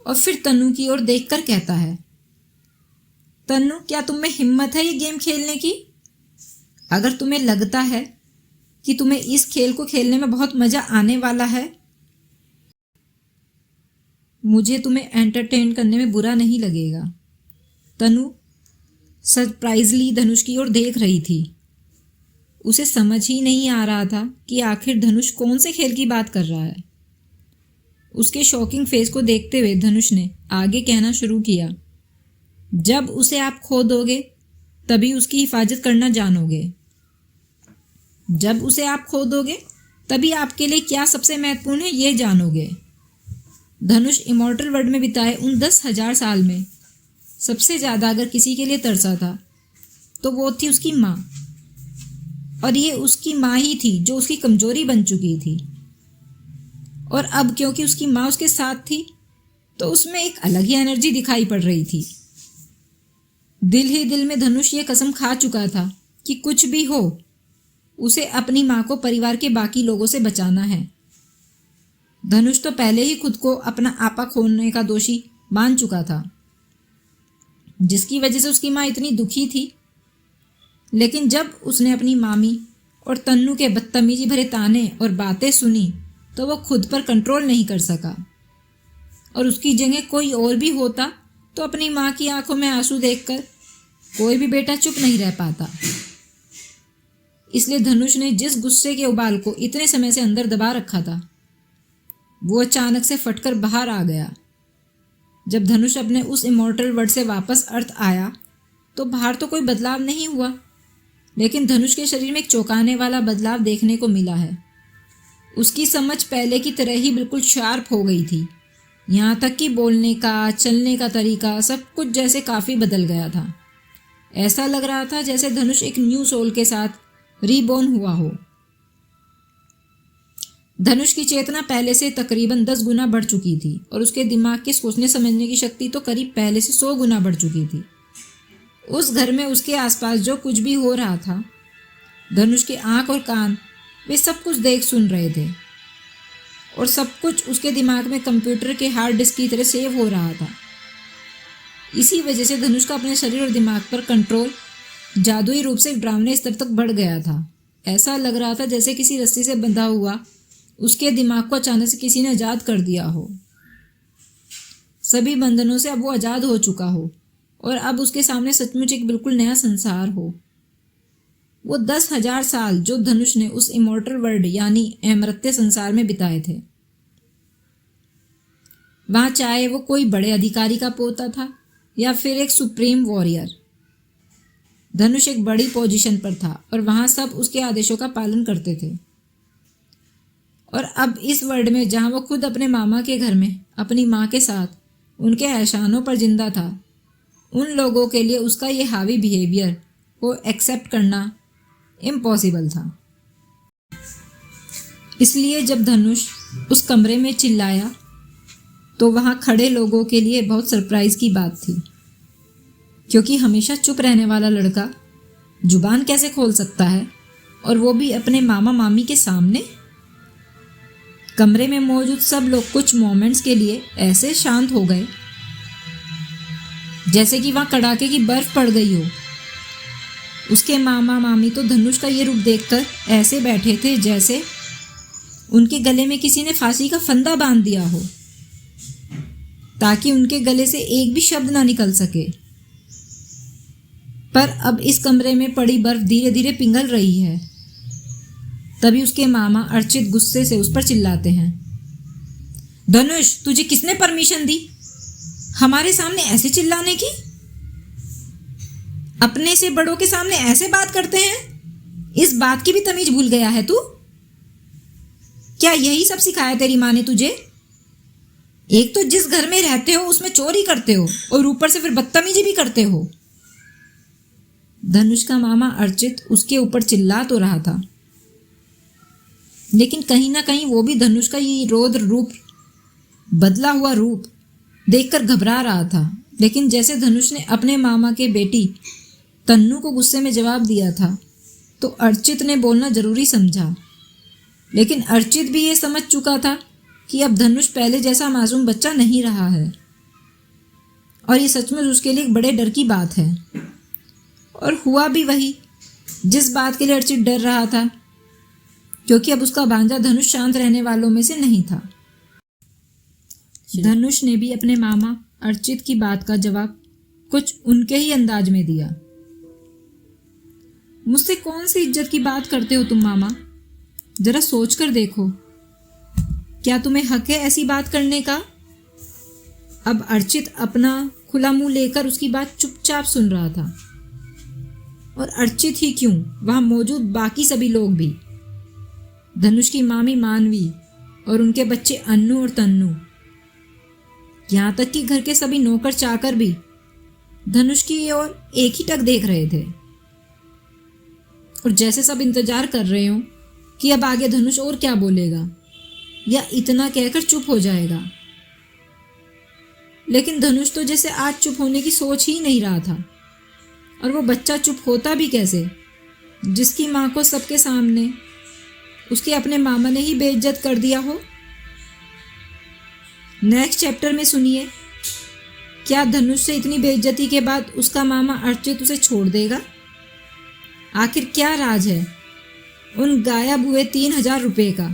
और फिर तन्नू की ओर देखकर कहता है, तन्नू क्या तुम में हिम्मत है ये गेम खेलने की? अगर तुम्हें लगता है कि तुम्हें इस खेल को खेलने में बहुत मजा आने वाला है, मुझे तुम्हें एंटरटेन करने में बुरा नहीं लगेगा। तन्नू सरप्राइजली धनुष की ओर देख रही थी। उसे समझ ही नहीं आ रहा था कि आखिर धनुष कौन से खेल की बात कर रहा है। उसके शॉकिंग फेस को देखते हुए धनुष ने आगे कहना शुरू किया, जब उसे आप खो दोगे तभी उसकी हिफाजत करना जानोगे। जब उसे आप खो दोगे तभी आपके लिए क्या सबसे महत्वपूर्ण है ये जानोगे। धनुष इमॉर्टल वर्ल्ड में बिताए उन 10,000 साल में सबसे ज़्यादा अगर किसी के लिए तरसा था तो वो थी उसकी माँ, और ये उसकी माँ ही थी जो उसकी कमजोरी बन चुकी थी। और अब क्योंकि उसकी माँ उसके साथ थी तो उसमें एक अलग ही एनर्जी दिखाई पड़ रही थी। दिल ही दिल में धनुष ये कसम खा चुका था कि कुछ भी हो उसे अपनी माँ को परिवार के बाकी लोगों से बचाना है। धनुष तो पहले ही खुद को अपना आपा खोने का दोषी मान चुका था, जिसकी वजह से उसकी माँ इतनी दुखी थी। लेकिन जब उसने अपनी मामी और तन्नू के बदतमीजी भरे ताने और बातें सुनी तो वो खुद पर कंट्रोल नहीं कर सका, और उसकी जगह कोई और भी होता तो अपनी माँ की आंखों में आंसू देखकर कोई भी बेटा चुप नहीं रह पाता। इसलिए धनुष ने जिस गुस्से के उबाल को इतने समय से अंदर दबा रखा था वो अचानक से फटकर बाहर आ गया। जब धनुष अपने उस इमॉर्टल वर्ल्ड से वापस अर्थ आया तो बाहर तो कोई बदलाव नहीं हुआ, लेकिन धनुष के शरीर में एक चौंकाने वाला बदलाव देखने को मिला है। उसकी समझ पहले की तरह ही बिल्कुल शार्प हो गई थी। यहाँ तक कि बोलने का, चलने का तरीका सब कुछ जैसे काफ़ी बदल गया था। ऐसा लग रहा था जैसे धनुष एक न्यू सोल के साथ रीबॉर्न हुआ हो। धनुष की चेतना पहले से तकरीबन 10 गुना बढ़ चुकी थी, और उसके दिमाग के सोचने समझने की शक्ति तो करीब पहले से 100 गुना बढ़ चुकी थी। उस घर में उसके आसपास जो कुछ भी हो रहा था, धनुष के आँख और कान वे सब कुछ देख सुन रहे थे, और सब कुछ उसके दिमाग में कंप्यूटर के हार्ड डिस्क की तरह सेव हो रहा था। इसी वजह से धनुष का अपने शरीर और दिमाग पर कंट्रोल जादुई रूप से डरावने स्तर तक बढ़ गया था। ऐसा लग रहा था जैसे किसी रस्सी से बंधा हुआ उसके दिमाग को अचानक से किसी ने आज़ाद कर दिया हो। सभी बंधनों से अब वो आज़ाद हो चुका हो, और अब उसके सामने सचमुच एक बिल्कुल नया संसार हो। वो 10,000 साल जो धनुष ने उस इमॉर्टल वर्ल्ड यानी अमर्त्य संसार में बिताए थे, वहाँ चाहे वो कोई बड़े अधिकारी का पोता था या फिर एक सुप्रीम वॉरियर, धनुष एक बड़ी पोजीशन पर था और वहाँ सब उसके आदेशों का पालन करते थे। और अब इस वर्ल्ड में जहाँ वो खुद अपने मामा के घर में अपनी माँ के साथ उनके एहसानों पर जिंदा था, उन लोगों के लिए उसका ये हावी बिहेवियर को एक्सेप्ट करना इम्पॉसिबल था। इसलिए जब धनुष उस कमरे में चिल्लाया तो वहाँ खड़े लोगों के लिए बहुत सरप्राइज की बात थी, क्योंकि हमेशा चुप रहने वाला लड़का जुबान कैसे खोल सकता है, और वो भी अपने मामा मामी के सामने। कमरे में मौजूद सब लोग कुछ मोमेंट्स के लिए ऐसे शांत हो गए जैसे कि वहाँ कड़ाके की बर्फ पड़ गई हो। उसके मामा मामी तो धनुष का ये रूप देखकर ऐसे बैठे थे जैसे उनके गले में किसी ने फांसी का फंदा बांध दिया हो, ताकि उनके गले से एक भी शब्द ना निकल सके। पर अब इस कमरे में पड़ी बर्फ धीरे धीरे पिघल रही है। तभी उसके मामा अर्चित गुस्से से उस पर चिल्लाते हैं, धनुष, तुझे किसने परमिशन दी हमारे सामने ऐसे चिल्लाने की? अपने से बड़ों के सामने ऐसे बात करते हैं? इस बात की भी तमीज भूल गया है तू? क्या यही सब सिखाया तेरी माँ ने तुझे? एक तो जिस घर में रहते हो उसमें चोरी करते हो और ऊपर से फिर बदतमीजी भी करते हो। धनुष का मामा अर्चित उसके ऊपर चिल्ला तो रहा था, लेकिन कहीं ना कहीं वो भी धनुष का ये रौद्र रूप, बदला हुआ रूप देखकर घबरा रहा था। लेकिन जैसे धनुष ने अपने मामा के बेटी तन्नू को गुस्से में जवाब दिया था, तो अर्चित ने बोलना जरूरी समझा। लेकिन अर्चित भी ये समझ चुका था कि अब धनुष पहले जैसा मासूम बच्चा नहीं रहा है, और ये सचमुच उसके लिए एक बड़े डर की बात है। और हुआ भी वही जिस बात के लिए अर्चित डर रहा था, क्योंकि अब उसका भांजा धनुष शांत रहने वालों में से नहीं था। धनुष ने भी अपने मामा अर्चित की बात का जवाब कुछ उनके ही अंदाज में दिया। मुझसे कौन सी इज्जत की बात करते हो तुम मामा? जरा सोच कर देखो, क्या तुम्हें हक है ऐसी बात करने का? अब अर्चित अपना खुला मुंह लेकर उसकी बात चुपचाप सुन रहा था, और अर्चित ही क्यों, वहां मौजूद बाकी सभी लोग भी, धनुष की मामी मानवी और उनके बच्चे अन्नू और तन्नू, यहां तक कि घर के सभी नौकर चाकर भी धनुष की ओर एक ही टक देख रहे थे, और जैसे सब इंतजार कर रहे हो कि अब आगे धनुष और क्या बोलेगा या इतना कहकर चुप हो जाएगा। लेकिन धनुष तो जैसे आज चुप होने की सोच ही नहीं रहा था, और वो बच्चा चुप होता भी कैसे, जिसकी माँ को सबके सामने उसके अपने मामा ने ही बेइज्जत कर दिया हो। नेक्स्ट चैप्टर में सुनिए, क्या धनुष से इतनी बेइज्जती के बाद उसका मामा अर्चित उसे छोड़ देगा? आखिर क्या राज है उन गायब हुए 3000 रुपये का?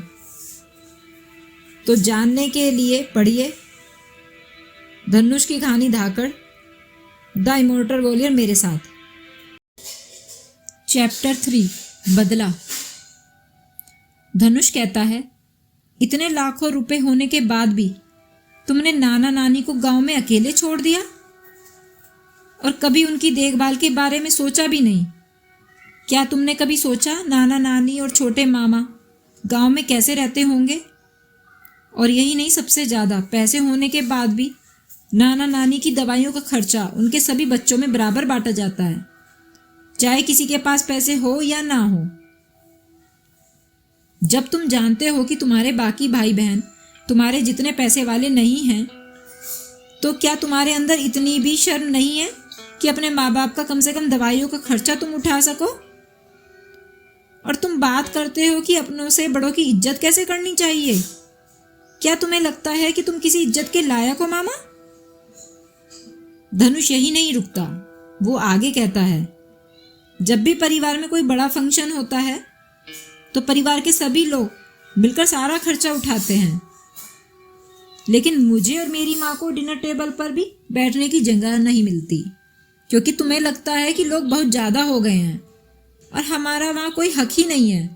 तो जानने के लिए पढ़िए धनुष की कहानी धाकड़, द इमोर्टल वॉरियर मेरे साथ। चैप्टर 3, बदला। धनुष कहता है, इतने लाखों रुपए होने के बाद भी तुमने नाना नानी को गांव में अकेले छोड़ दिया, और कभी उनकी देखभाल के बारे में सोचा भी नहीं। क्या तुमने कभी सोचा नाना नानी और छोटे मामा गांव में कैसे रहते होंगे? और यही नहीं, सबसे ज़्यादा पैसे होने के बाद भी नाना नानी की दवाइयों का खर्चा उनके सभी बच्चों में बराबर बांटा जाता है, चाहे किसी के पास पैसे हो या ना हो। जब तुम जानते हो कि तुम्हारे बाकी भाई बहन तुम्हारे जितने पैसे वाले नहीं हैं, तो क्या तुम्हारे अंदर इतनी भी शर्म नहीं है कि अपने माँ बाप का कम से कम दवाइयों का खर्चा तुम उठा सको? और तुम बात करते हो कि अपनों से बड़ों की इज्जत कैसे करनी चाहिए। क्या तुम्हें लगता है कि तुम किसी इज्जत के लायक हो मामा? धनुष यही नहीं रुकता, वो आगे कहता है, जब भी परिवार में कोई बड़ा फंक्शन होता है तो परिवार के सभी लोग मिलकर सारा खर्चा उठाते हैं, लेकिन मुझे और मेरी माँ को डिनर टेबल पर भी बैठने की जगह नहीं मिलती, क्योंकि तुम्हें लगता है कि लोग बहुत ज़्यादा हो गए हैं और हमारा वहाँ कोई हक ही नहीं है।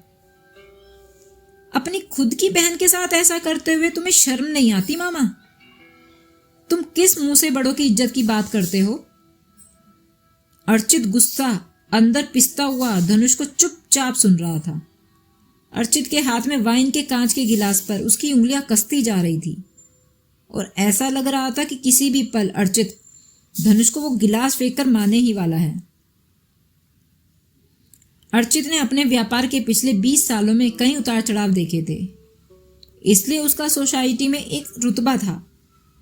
अपनी खुद की बहन के साथ ऐसा करते हुए तुम्हें शर्म नहीं आती मामा? तुम किस मुंह से बड़ों की इज्जत की बात करते हो? अर्चित गुस्सा अंदर पिसता हुआ धनुष को चुपचाप सुन रहा था। अर्चित के हाथ में वाइन के कांच के गिलास पर उसकी उंगलियां कसती जा रही थी, और ऐसा लग रहा था कि किसी भी पल अर्चित धनुष को वो गिलास फेंक कर मारने ही वाला है। अर्चित ने अपने व्यापार के पिछले 20 सालों में कई उतार चढ़ाव देखे थे, इसलिए उसका सोसाइटी में एक रुतबा था।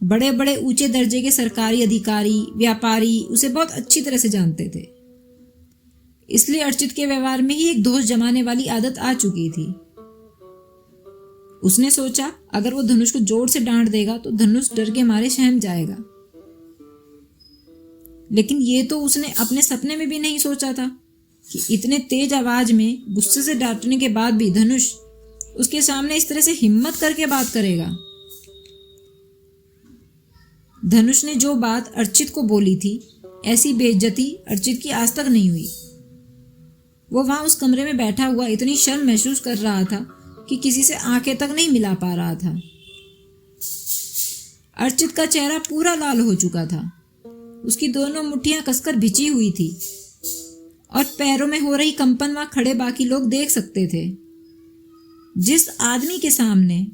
बड़े बड़े ऊंचे दर्जे के सरकारी अधिकारी, व्यापारी उसे बहुत अच्छी तरह से जानते थे। इसलिए अर्चित के व्यवहार में ही एक दोष जमाने वाली आदत आ चुकी थी। उसने सोचा अगर वो धनुष को जोर से डांट देगा तो धनुष डर के मारे सहम जाएगा, लेकिन ये तो उसने अपने सपने में भी नहीं सोचा था कि इतने तेज आवाज में गुस्से से डांटने के बाद भी धनुष उसके सामने इस तरह से हिम्मत करके बात करेगा। धनुष ने जो बात अर्चित को बोली थी, ऐसी बेइज्जती अर्चित की आज तक नहीं हुई। वो वहां उस कमरे में बैठा हुआ इतनी शर्म महसूस कर रहा था कि किसी से आंखें तक नहीं मिला पा रहा था। अर्चित का चेहरा पूरा लाल हो चुका था। उसकी दोनों मुट्ठियां कसकर भिंची हुई थी और पैरों में हो रही कंपन वहां खड़े बाकी लोग देख सकते थे। जिस आदमी के सामने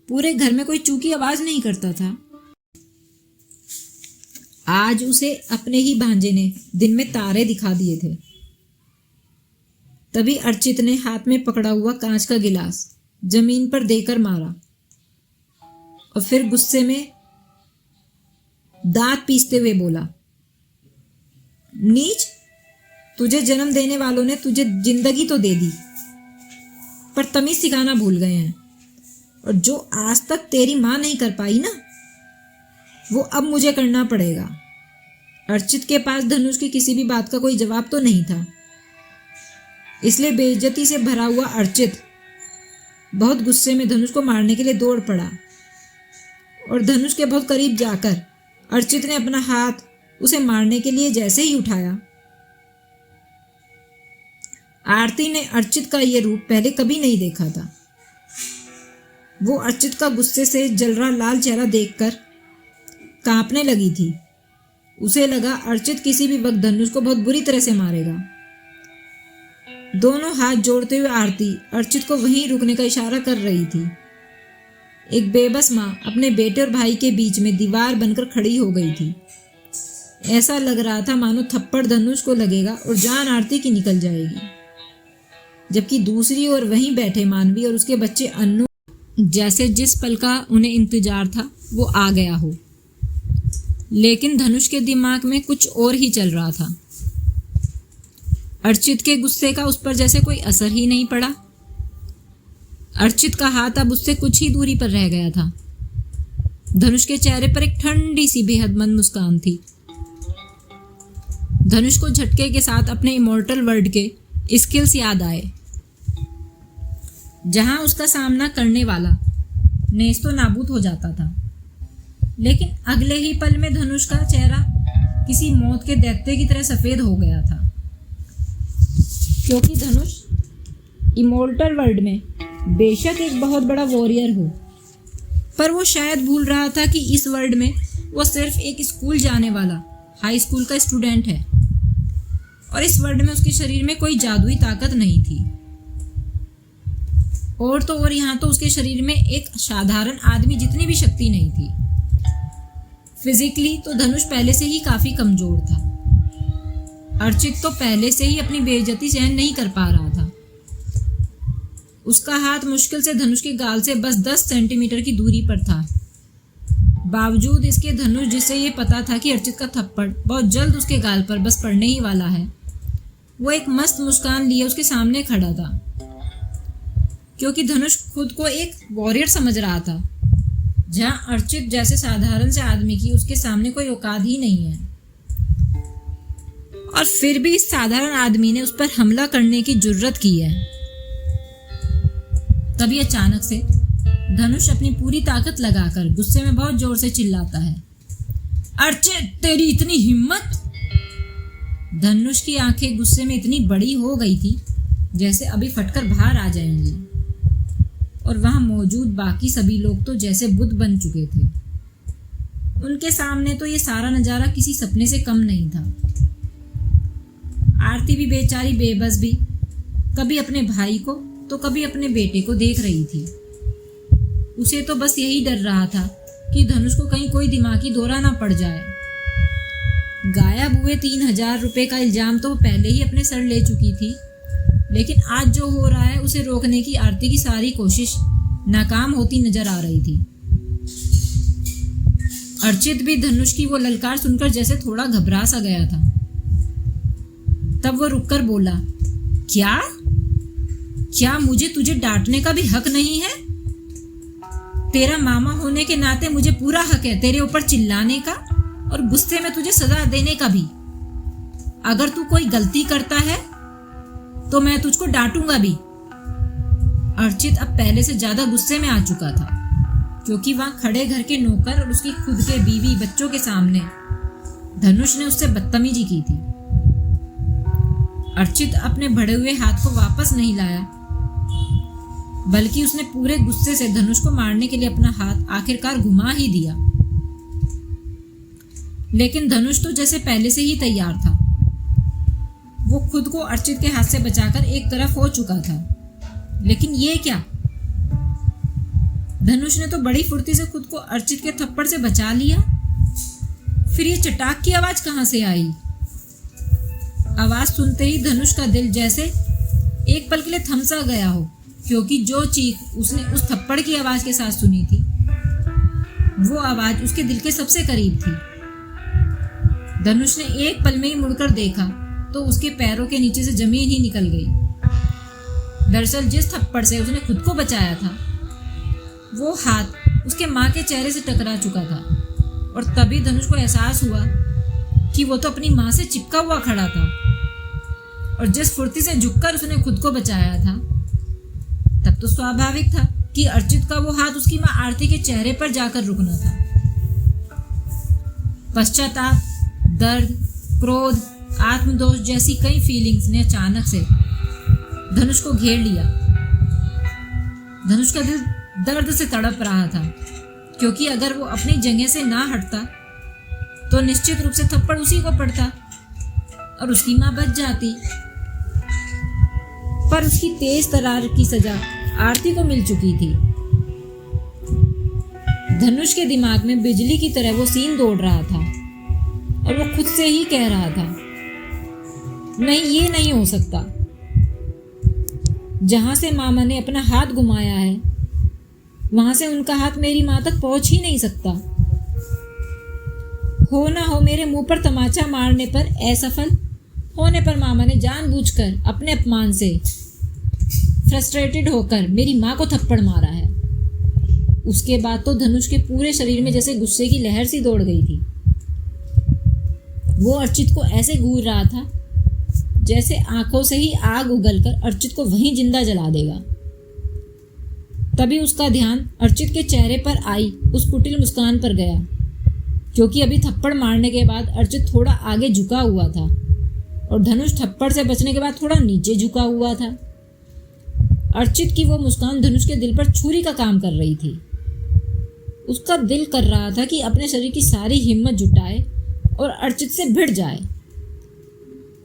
पूरे घर में कोई चूकी आवाज नहीं करता था, आज उसे अपने ही भांजे ने दिन में तारे दिखा दिए थे। तभी अर्चित ने हाथ में पकड़ा हुआ कांच का गिलास जमीन पर देकर मारा और फिर गुस्से में दांत पीसते हुए बोला, नीच, तुझे जन्म देने वालों ने तुझे जिंदगी तो दे दी, पर तमीज सिखाना भूल गए हैं। और जो आज तक तेरी मां नहीं कर पाई ना, वो अब मुझे करना पड़ेगा। अर्चित के पास धनुष की किसी भी बात का कोई जवाब तो नहीं था, इसलिए बेइज्जती से भरा हुआ अर्चित बहुत गुस्से में धनुष को मारने के लिए दौड़ पड़ा और धनुष के बहुत करीब जाकर अर्चित ने अपना हाथ उसे मारने के लिए जैसे ही उठाया, आरती ने अर्चित का यह रूप पहले कभी नहीं देखा था। वो अर्चित का गुस्से से जल रहा लाल चेहरा देखकर कांपने लगी थी। उसे लगा अर्चित किसी भी वक्त धनुष को बहुत बुरी तरह से मारेगा। दोनों हाथ जोड़ते हुए आरती अर्चित को वहीं रुकने का इशारा कर रही थी। एक बेबस माँ अपने बेटे और भाई के बीच में दीवार बनकर खड़ी हो गई थी। ऐसा लग रहा था मानो थप्पड़ धनुष को लगेगा और जान आरती की निकल जाएगी, जबकि दूसरी ओर वहीं बैठे मानवी और उसके बच्चे अन्नू जैसे जिस पल का उन्हें इंतजार था वो आ गया हो। लेकिन धनुष के दिमाग में कुछ और ही चल रहा था। अर्चित के गुस्से का उस पर जैसे कोई असर ही नहीं पड़ा। अर्चित का हाथ अब उससे कुछ ही दूरी पर रह गया था। धनुष के चेहरे पर एक ठंडी सी बेहद मंद मुस्कान थी। धनुष को झटके के साथ अपने इमोर्टल वर्ल्ड के स्किल्स याद आए, जहां उसका सामना करने वाला नेस्तो नाबूद हो जाता था। लेकिन अगले ही पल में धनुष का चेहरा किसी मौत के दैत्य की तरह सफेद हो गया था, क्योंकि धनुष इमोर्टल वर्ल्ड में बेशक एक बहुत बड़ा वॉरियर हो, पर वो शायद भूल रहा था कि इस वर्ल्ड में वो सिर्फ एक स्कूल जाने वाला हाई स्कूल का स्टूडेंट है और इस वर्ल्ड में उसके शरीर में कोई जादुई ताकत नहीं थी। और तो और यहाँ तो उसके शरीर में एक साधारण आदमी जितनी भी शक्ति नहीं थी। फिजिकली तो धनुष पहले से ही काफी कमजोर था। अर्चित तो पहले से ही अपनी बेइज्जती सहन नहीं कर पा रहा था। उसका हाथ मुश्किल से धनुष के गाल से बस 10 सेंटीमीटर की दूरी पर था। बावजूद इसके धनुष, जिसे ये पता था कि अर्चित का थप्पड़ बहुत जल्द उसके गाल पर बस पड़ने ही वाला है, वो एक मस्त मुस्कान लिए उसके सामने खड़ा था, क्योंकि धनुष खुद को एक वॉरियर समझ रहा था, जहां अर्चित जैसे साधारण से आदमी की उसके सामने कोई औकात ही नहीं है। और फिर भी इस साधारण आदमी ने उस पर हमला करने की जुर्रत की है। तभी अचानक से धनुष अपनी पूरी ताकत लगाकर गुस्से में बहुत जोर से चिल्लाता है, अर्चित, तेरी इतनी हिम्मत! धनुष की आंखें गुस्से में इतनी बड़ी हो गई थी जैसे अभी फटकर बाहर आ जाएंगी, और वहां मौजूद बाकी सभी लोग तो जैसे बुद्ध बन चुके थे। उनके सामने तो ये सारा नजारा किसी सपने से कम नहीं था। आरती भी बेचारी बेबस भी कभी अपने भाई को तो कभी अपने बेटे को देख रही थी। उसे तो बस यही डर रहा था कि धनुष को कहीं कोई दिमागी दौरा ना पड़ जाए। गायब हुए 3000 रुपए का इल्जाम तो पहले ही अपने सर ले चुकी थी, लेकिन आज जो हो रहा है उसे रोकने की आरती की सारी कोशिश नाकाम होती नजर आ रही थी। अर्चित भी धनुष की वो ललकार सुनकर जैसे थोड़ा घबरा सा गया था। तब वो रुककर बोला, क्या मुझे तुझे डांटने का भी हक नहीं है? तेरा मामा होने के नाते मुझे पूरा हक है तेरे ऊपर चिल्लाने का और गुस्से में तुझे सजा देने का भी। अगर तू कोई गलती करता है तो मैं तुझको डांटूंगा भी। अर्चित अब पहले से ज्यादा गुस्से में आ चुका था, क्योंकि वहां खड़े घर के नौकर और उसकी खुद के बीवी बच्चों के सामने धनुष ने उससे बदतमीजी की थी। अर्चित अपने बढ़े हुए हाथ को वापस नहीं लाया, बल्कि उसने पूरे गुस्से से धनुष को मारने के लिए अपना हाथ आखिरकार घुमा ही दिया। लेकिन धनुष तो जैसे पहले से ही तैयार था। वो खुद को अर्चित के हाथ से बचाकर एक तरफ हो चुका था। लेकिन ये क्या? धनुष ने तो बड़ी फुर्ती से खुद को अर्चित के थप्पड़ से बचा लिया। फिर ये चटाक की आवाज कहां से आई? आवाज सुनते ही धनुष का दिल जैसे एक पल के लिए थम सा गया हो, क्योंकि जो चीख उसने उस थप्पड़ की आवाज के साथ सुनी थी, वो आवाज उसके दिल के सबसे करीब थी। धनुष ने एक पल में ही मुड़कर देखा तो उसके पैरों के नीचे से जमीन ही निकल गई। दरअसल जिस थप्पड़ से उसने खुद को बचाया था, वो हाथ उसके माँ के चेहरे से टकरा चुका था, और तभी धनुष को एहसास हुआ कि वो तो अपनी माँ से चिपका हुआ खड़ा था। और जिस फुर्ती से झुककर उसने खुद को बचाया था, तब तो स्वाभाविक था कि अर्चित का वो हाथ उसकी माँ आरती के चेहरे पर जाकर रुकना था। पश्चाताप, दर्द, क्रोध, आत्मदोष जैसी कई फीलिंग्स ने अचानक से धनुष को घेर लिया। धनुष का दिल दर्द से तड़प रहा था, क्योंकि अगर वो अपनी जगह से ना हटता तो निश्चित रूप से थप्पड़ उसी को पड़ता और उसकी मां बच जाती। पर उसकी तेज तरार की सजा आरती को मिल चुकी थी। धनुष के दिमाग में बिजली की तरह वो सीन दौड़ रहा था, और वो खुद से ही कह रहा था, नहीं, ये नहीं हो सकता। जहां से मामा ने अपना हाथ घुमाया है, वहां से उनका हाथ मेरी मां तक पहुंच ही नहीं सकता। हो ना हो मेरे मुंह पर तमाचा मारने पर असफल होने पर मामा ने जानबूझकर अपने अपमान से फ्रस्ट्रेटेड होकर मेरी मां को थप्पड़ मारा है। उसके बाद तो धनुष के पूरे शरीर में जैसे गुस्से की लहर सी दौड़ गई थी। वो अर्चित को ऐसे घूर रहा था जैसे आंखों से ही आग उगलकर अर्चित को वहीं जिंदा जला देगा। तभी उसका ध्यान अर्चित के चेहरे पर आई उस कुटिल मुस्कान पर गया, क्योंकि अभी थप्पड़ मारने के बाद अर्चित थोड़ा आगे झुका हुआ था और धनुष थप्पड़ से बचने के बाद थोड़ा नीचे झुका हुआ था। अर्चित की वो मुस्कान धनुष के दिल पर छुरी का काम कर रही थी। उसका दिल कर रहा था कि अपने शरीर की सारी हिम्मत जुटाए और अर्चित से भिड़ जाए,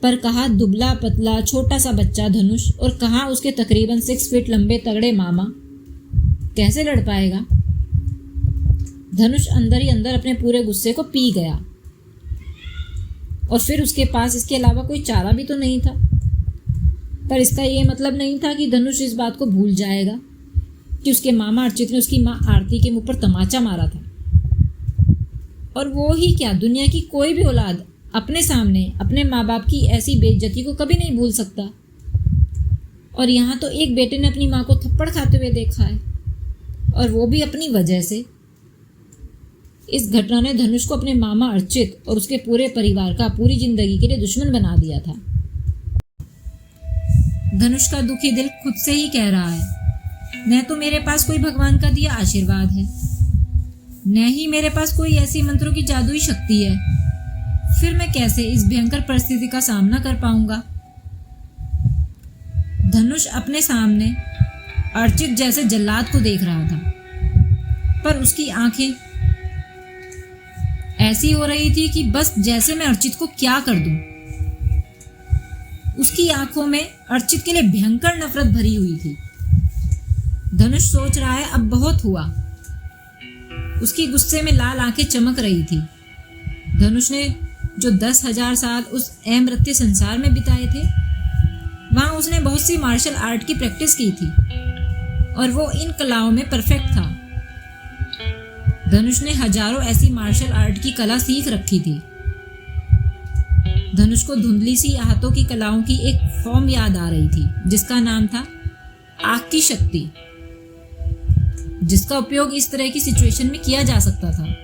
पर कहाँ दुबला पतला छोटा सा बच्चा धनुष और कहाँ उसके तकरीबन 6 फीट लंबे तगड़े मामा, कैसे लड़ पाएगा? धनुष अंदर ही अंदर अपने पूरे गुस्से को पी गया, और फिर उसके पास इसके अलावा कोई चारा भी तो नहीं था। पर इसका ये मतलब नहीं था कि धनुष इस बात को भूल जाएगा कि उसके मामा अर्चित ने उसकी माँ आरती के मुंह पर तमाचा मारा था। और वो ही क्या, दुनिया की कोई भी औलाद अपने सामने अपने माँ बाप की ऐसी बेइज्जती को कभी नहीं भूल सकता। और यहाँ तो एक बेटे ने अपनी माँ को थप्पड़ खाते हुए देखा है, और वो भी अपनी वजह से। इस घटना ने धनुष को अपने मामा अर्चित और उसके पूरे परिवार का पूरी जिंदगी के लिए दुश्मन बना दिया था। धनुष का दुखी दिल खुद से ही कह रहा है, न तो मेरे पास कोई भगवान का दिया आशीर्वाद है, न ही मेरे पास कोई ऐसी मंत्रों की जादुई शक्ति है। फिर मैं कैसे इस भयंकर परिस्थिति का सामना कर पाऊंगा? धनुष अपने सामने अर्चित जैसे जल्लाद को देख रहा था, पर उसकी आंखें ऐसी हो रही थी कि बस जैसे मैं अर्चित को क्या कर दूं। उसकी आंखों में अर्चित के लिए भयंकर नफरत भरी हुई थी। धनुष सोच रहा है अब बहुत हुआ। उसकी गुस्से में लाल आंखें चमक रही थी। धनुष ने जो 10,000 साल उस अमर्त्य संसार में बिताए थे, वहां उसने बहुत सी मार्शल आर्ट की प्रैक्टिस की थी, और वो इन कलाओं में परफेक्ट था। धनुष ने हजारों ऐसी मार्शल आर्ट की कला सीख रखी थी। धनुष को धुंधली सी हाथों की कलाओं की एक फॉर्म याद आ रही थी, जिसका नाम था आग की शक्ति, जिसका उपयोग इस तरह की सिचुएशन में किया जा सकता था।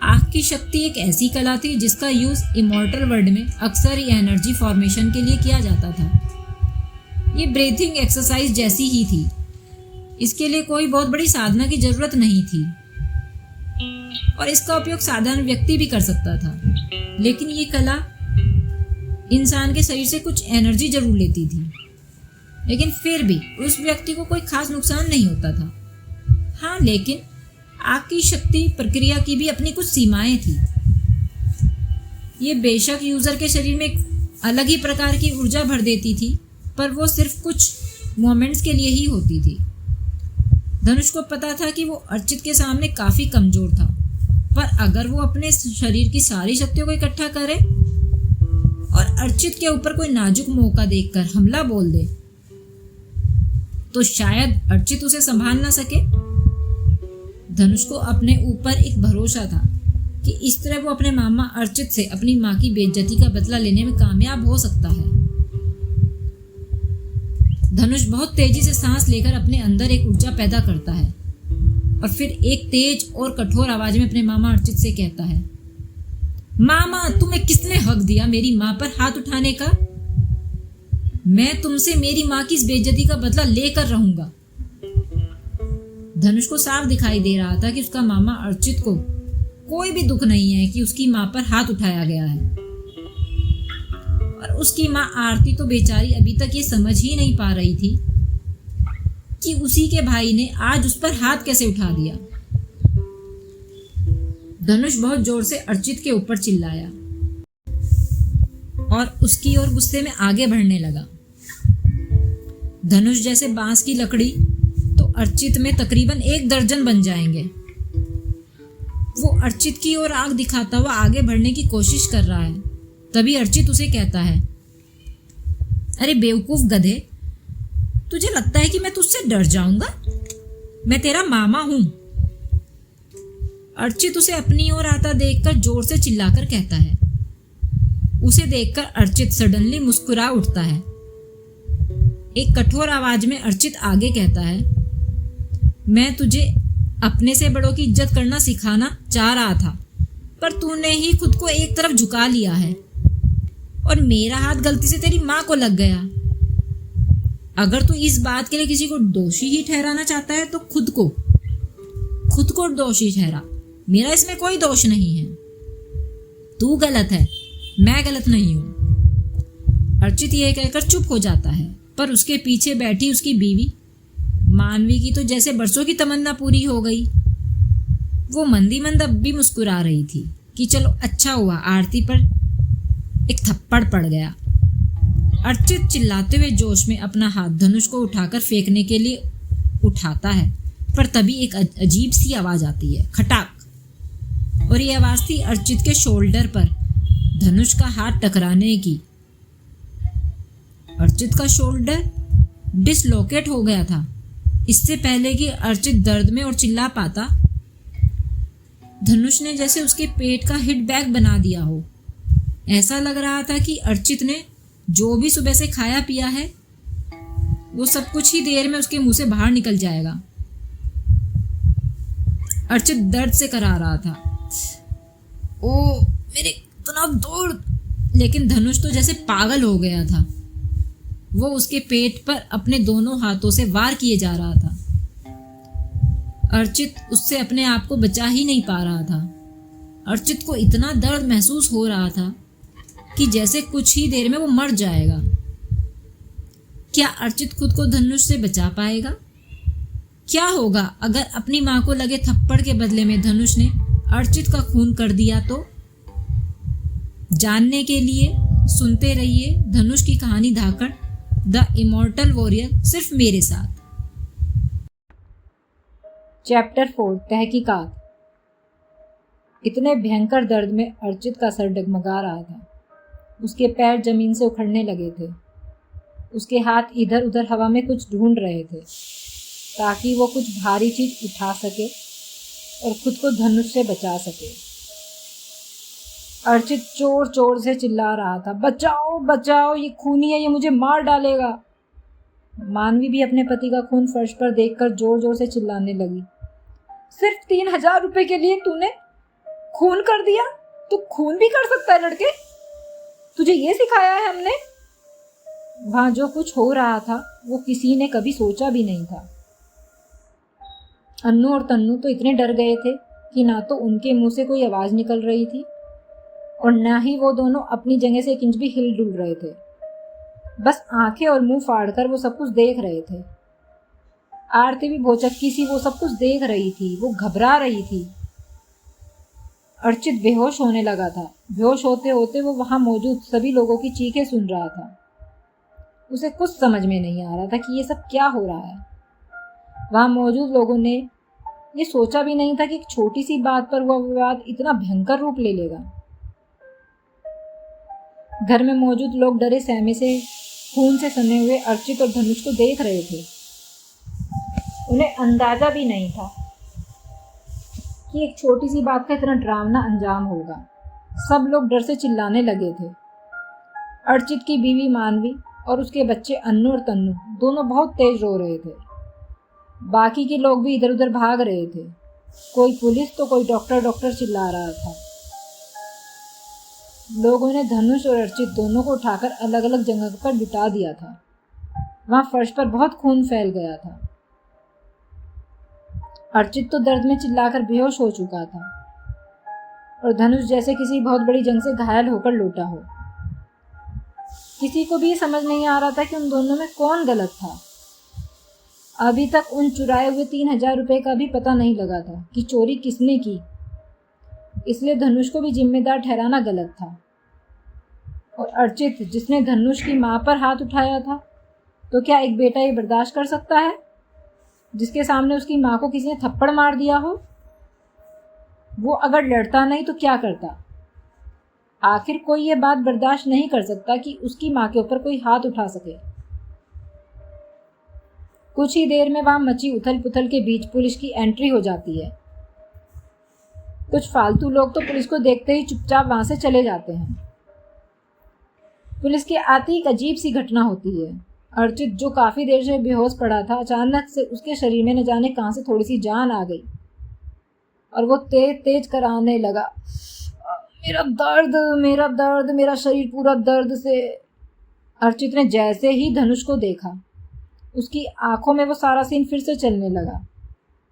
आग की शक्ति एक ऐसी कला थी जिसका यूज इमॉर्टल वर्ल्ड में अक्सर ही एनर्जी फॉर्मेशन के लिए किया जाता था। ये ब्रीथिंग एक्सरसाइज जैसी ही थी। इसके लिए कोई बहुत बड़ी साधना की जरूरत नहीं थी और इसका उपयोग साधारण व्यक्ति भी कर सकता था। लेकिन ये कला इंसान के शरीर से कुछ एनर्जी जरूर लेती थी, लेकिन फिर भी उस व्यक्ति को कोई खास नुकसान नहीं होता था। हाँ, लेकिन आग की शक्ति प्रक्रिया की भी अपनी कुछ सीमाएं थी। ये बेशक यूजर के शरीर में एक अलग ही प्रकार की ऊर्जा भर देती थी, पर वो सिर्फ कुछ मोमेंट्स के लिए ही होती थी। धनुष को पता था कि वो अर्चित के सामने काफी कमजोर था, पर अगर वो अपने शरीर की सारी शक्तियों को इकट्ठा करे और अर्चित के ऊपर कोई नाजुक मौका देखकर हमला बोल दे, तो शायद अर्चित उसे संभाल ना सके। धनुष को अपने ऊपर एक भरोसा था कि इस तरह वो अपने मामा अर्चित से अपनी माँ की बेइज्जती का बदला लेने में कामयाब हो सकता है। धनुष बहुत तेजी से सांस लेकर अपने अंदर एक ऊर्जा पैदा करता है और फिर एक तेज और कठोर आवाज में अपने मामा अर्चित से कहता है, मामा, तुम्हें किसने हक दिया मेरी माँ पर हाथ उठाने का? मैं तुमसे मेरी माँ की इस बेइज्जती का बदला लेकर रहूंगा। धनुष को साफ दिखाई दे रहा था कि उसका मामा अर्चित को कोई भी दुख नहीं है कि उसकी माँ पर हाथ उठाया गया है, और उसकी माँ आरती तो बेचारी अभी तक ये समझ ही नहीं पा रही थी कि उसी के भाई ने आज उस पर हाथ कैसे उठा दिया। धनुष बहुत जोर से अर्चित के ऊपर चिल्लाया और उसकी ओर गुस्से में आगे बढ़ने लगा। धनुष जैसे बांस की लकड़ी तो अर्चित में तकरीबन 1 दर्जन बन जाएंगे। वो अर्चित की ओर आग दिखाता हुआ आगे बढ़ने की कोशिश कर रहा है। तभी अर्चित उसे कहता है, अरे बेवकूफ गधे, तुझे लगता है कि मैं तुझसे डर जाऊंगा? मैं तेरा मामा हूं। अर्चित उसे अपनी ओर आता देखकर जोर से चिल्लाकर कहता है। उसे देखकर अर्चित सडनली मुस्कुरा उठता है। एक कठोर आवाज में अर्चित आगे कहता है, मैं तुझे अपने से बड़ों की इज्जत करना सिखाना चाह रहा था, पर तूने ही खुद को एक तरफ झुका लिया है और मेरा हाथ गलती से तेरी माँ को लग गया। अगर तू इस बात के लिए किसी को दोषी ही ठहराना चाहता है तो खुद को दोषी ठहरा। मेरा इसमें कोई दोष नहीं है। तू गलत है, मैं गलत नहीं हूं। अर्चित यह कहकर चुप हो जाता है, पर उसके पीछे बैठी उसकी बीवी मानवी की तो जैसे बरसों की तमन्ना पूरी हो गई। वो मंदी मंद अब भी मुस्कुरा रही थी कि चलो अच्छा हुआ आरती पर एक थप्पड़ पड़ गया। अर्चित चिल्लाते हुए जोश में अपना हाथ धनुष को उठाकर फेंकने के लिए उठाता है, पर तभी एक अजीब सी आवाज आती है, खटाक। और ये आवाज थी अर्चित के शोल्डर पर धनुष का हाथ टकराने की। अर्चित का शोल्डर डिसलोकेट हो गया था। इससे पहले कि अर्चित दर्द में और चिल्ला पाता, धनुष ने जैसे उसके पेट का हिट बैग बना दिया हो। ऐसा लग रहा था कि अर्चित ने जो भी सुबह से खाया पिया है वो सब कुछ ही देर में उसके मुंह से बाहर निकल जाएगा। अर्चित दर्द से करा रहा था, ओ मेरे इतना दर्द। लेकिन धनुष तो जैसे पागल हो गया था। वो उसके पेट पर अपने दोनों हाथों से वार किए जा रहा था। अर्चित उससे अपने आप को बचा ही नहीं पा रहा था। अर्चित को इतना दर्द महसूस हो रहा था कि जैसे कुछ ही देर में वो मर जाएगा। क्या अर्चित खुद को धनुष से बचा पाएगा? क्या होगा अगर अपनी माँ को लगे थप्पड़ के बदले में धनुष ने अर्चित का खून कर दिया तो? जानने के लिए सुनते रहिए धनुष की कहानी धाकड़ द इमॉर्टल वॉरियर, सिर्फ मेरे साथ। चैप्टर 4 तहकीकात। इतने भयंकर दर्द में अर्चित का सर डगमगा रहा था। उसके पैर जमीन से उखड़ने लगे थे। उसके हाथ इधर उधर हवा में कुछ ढूंढ रहे थे ताकि वो कुछ भारी चीज उठा सके और खुद को धनुष से बचा सके। अर्चित चोर चोर से चिल्ला रहा था, बचाओ बचाओ, ये खूनी है, ये मुझे मार डालेगा। मानवी भी अपने पति का खून फर्श पर देखकर जोर जोर से चिल्लाने लगी। सिर्फ 3000 रुपए के लिए तूने खून कर दिया? तू खून भी कर सकता है लड़के? तुझे ये सिखाया है हमने? वहाँ जो कुछ हो रहा था वो किसी ने कभी सोचा भी नहीं था। अन्नू और तन्नू तो इतने डर गए थे कि ना तो उनके मुंह से कोई आवाज़ निकल रही थी और ना ही वो दोनों अपनी जगह से एक इंच भी हिल डुल रहे थे। बस आंखें और मुंह फाड़कर वो सब कुछ देख रहे थे। आरती भी भौचक्की सी वो सब कुछ देख रही थी। वो घबरा रही थी। अर्चित बेहोश होने लगा था। बेहोश होते होते वो वहां मौजूद सभी लोगों की चीखें सुन रहा था। उसे कुछ समझ में नहीं आ रहा था कि ये सब क्या हो रहा है। वहां मौजूद लोगों ने ये सोचा भी नहीं था कि एक छोटी सी बात पर वह विवाद इतना भयंकर रूप ले लेगा। घर में मौजूद लोग डरे सहमे से खून से सने हुए अर्चित और धनुष को देख रहे थे। उन्हें अंदाजा भी नहीं था कि एक छोटी सी बात का इतना डरावना अंजाम होगा। सब लोग डर से चिल्लाने लगे थे। अर्चित की बीवी मानवी और उसके बच्चे अन्नू और तन्नू दोनों बहुत तेज रो रहे थे। बाकी के लोग भी इधर उधर भाग रहे थे। कोई पुलिस तो कोई डॉक्टर चिल्ला रहा था। लोगों ने धनुष और अर्चित दोनों को उठाकर अलग अलग जगह पर बिठा दिया था। वहां फर्श पर बहुत खून फैल गया था। अर्चित तो दर्द में चिल्लाकर बेहोश हो चुका था और धनुष जैसे किसी बहुत बड़ी जंग से घायल होकर लौटा हो। किसी को भी ये समझ नहीं आ रहा था कि उन दोनों में कौन गलत था। अभी तक उन चुराए हुए 3,000 रुपये का भी पता नहीं लगा था कि चोरी किसने की। इसलिए धनुष को भी जिम्मेदार ठहराना गलत था। और अर्चित जिसने धनुष की मां पर हाथ उठाया था, तो क्या एक बेटा ये बर्दाश्त कर सकता है जिसके सामने उसकी मां को किसी ने थप्पड़ मार दिया हो? वो अगर लड़ता नहीं तो क्या करता? आखिर कोई ये बात बर्दाश्त नहीं कर सकता कि उसकी मां के ऊपर कोई हाथ उठा सके। कुछ ही देर में वहां मची उथल पुथल के बीच पुलिस की एंट्री हो जाती है। कुछ फालतू लोग तो पुलिस को देखते ही चुपचाप वहां से चले जाते हैं। पुलिस के आते ही एक अजीब सी घटना होती है। अर्चित जो काफी देर से बेहोश पड़ा था, अचानक से उसके शरीर में न जाने कहां से थोड़ी सी जान आ गई और वो तेज तेज कराने लगा, मेरा दर्द, मेरा शरीर पूरा दर्द से। अर्चित ने जैसे ही धनुष को देखा, उसकी आंखों में वो सारा सीन फिर से चलने लगा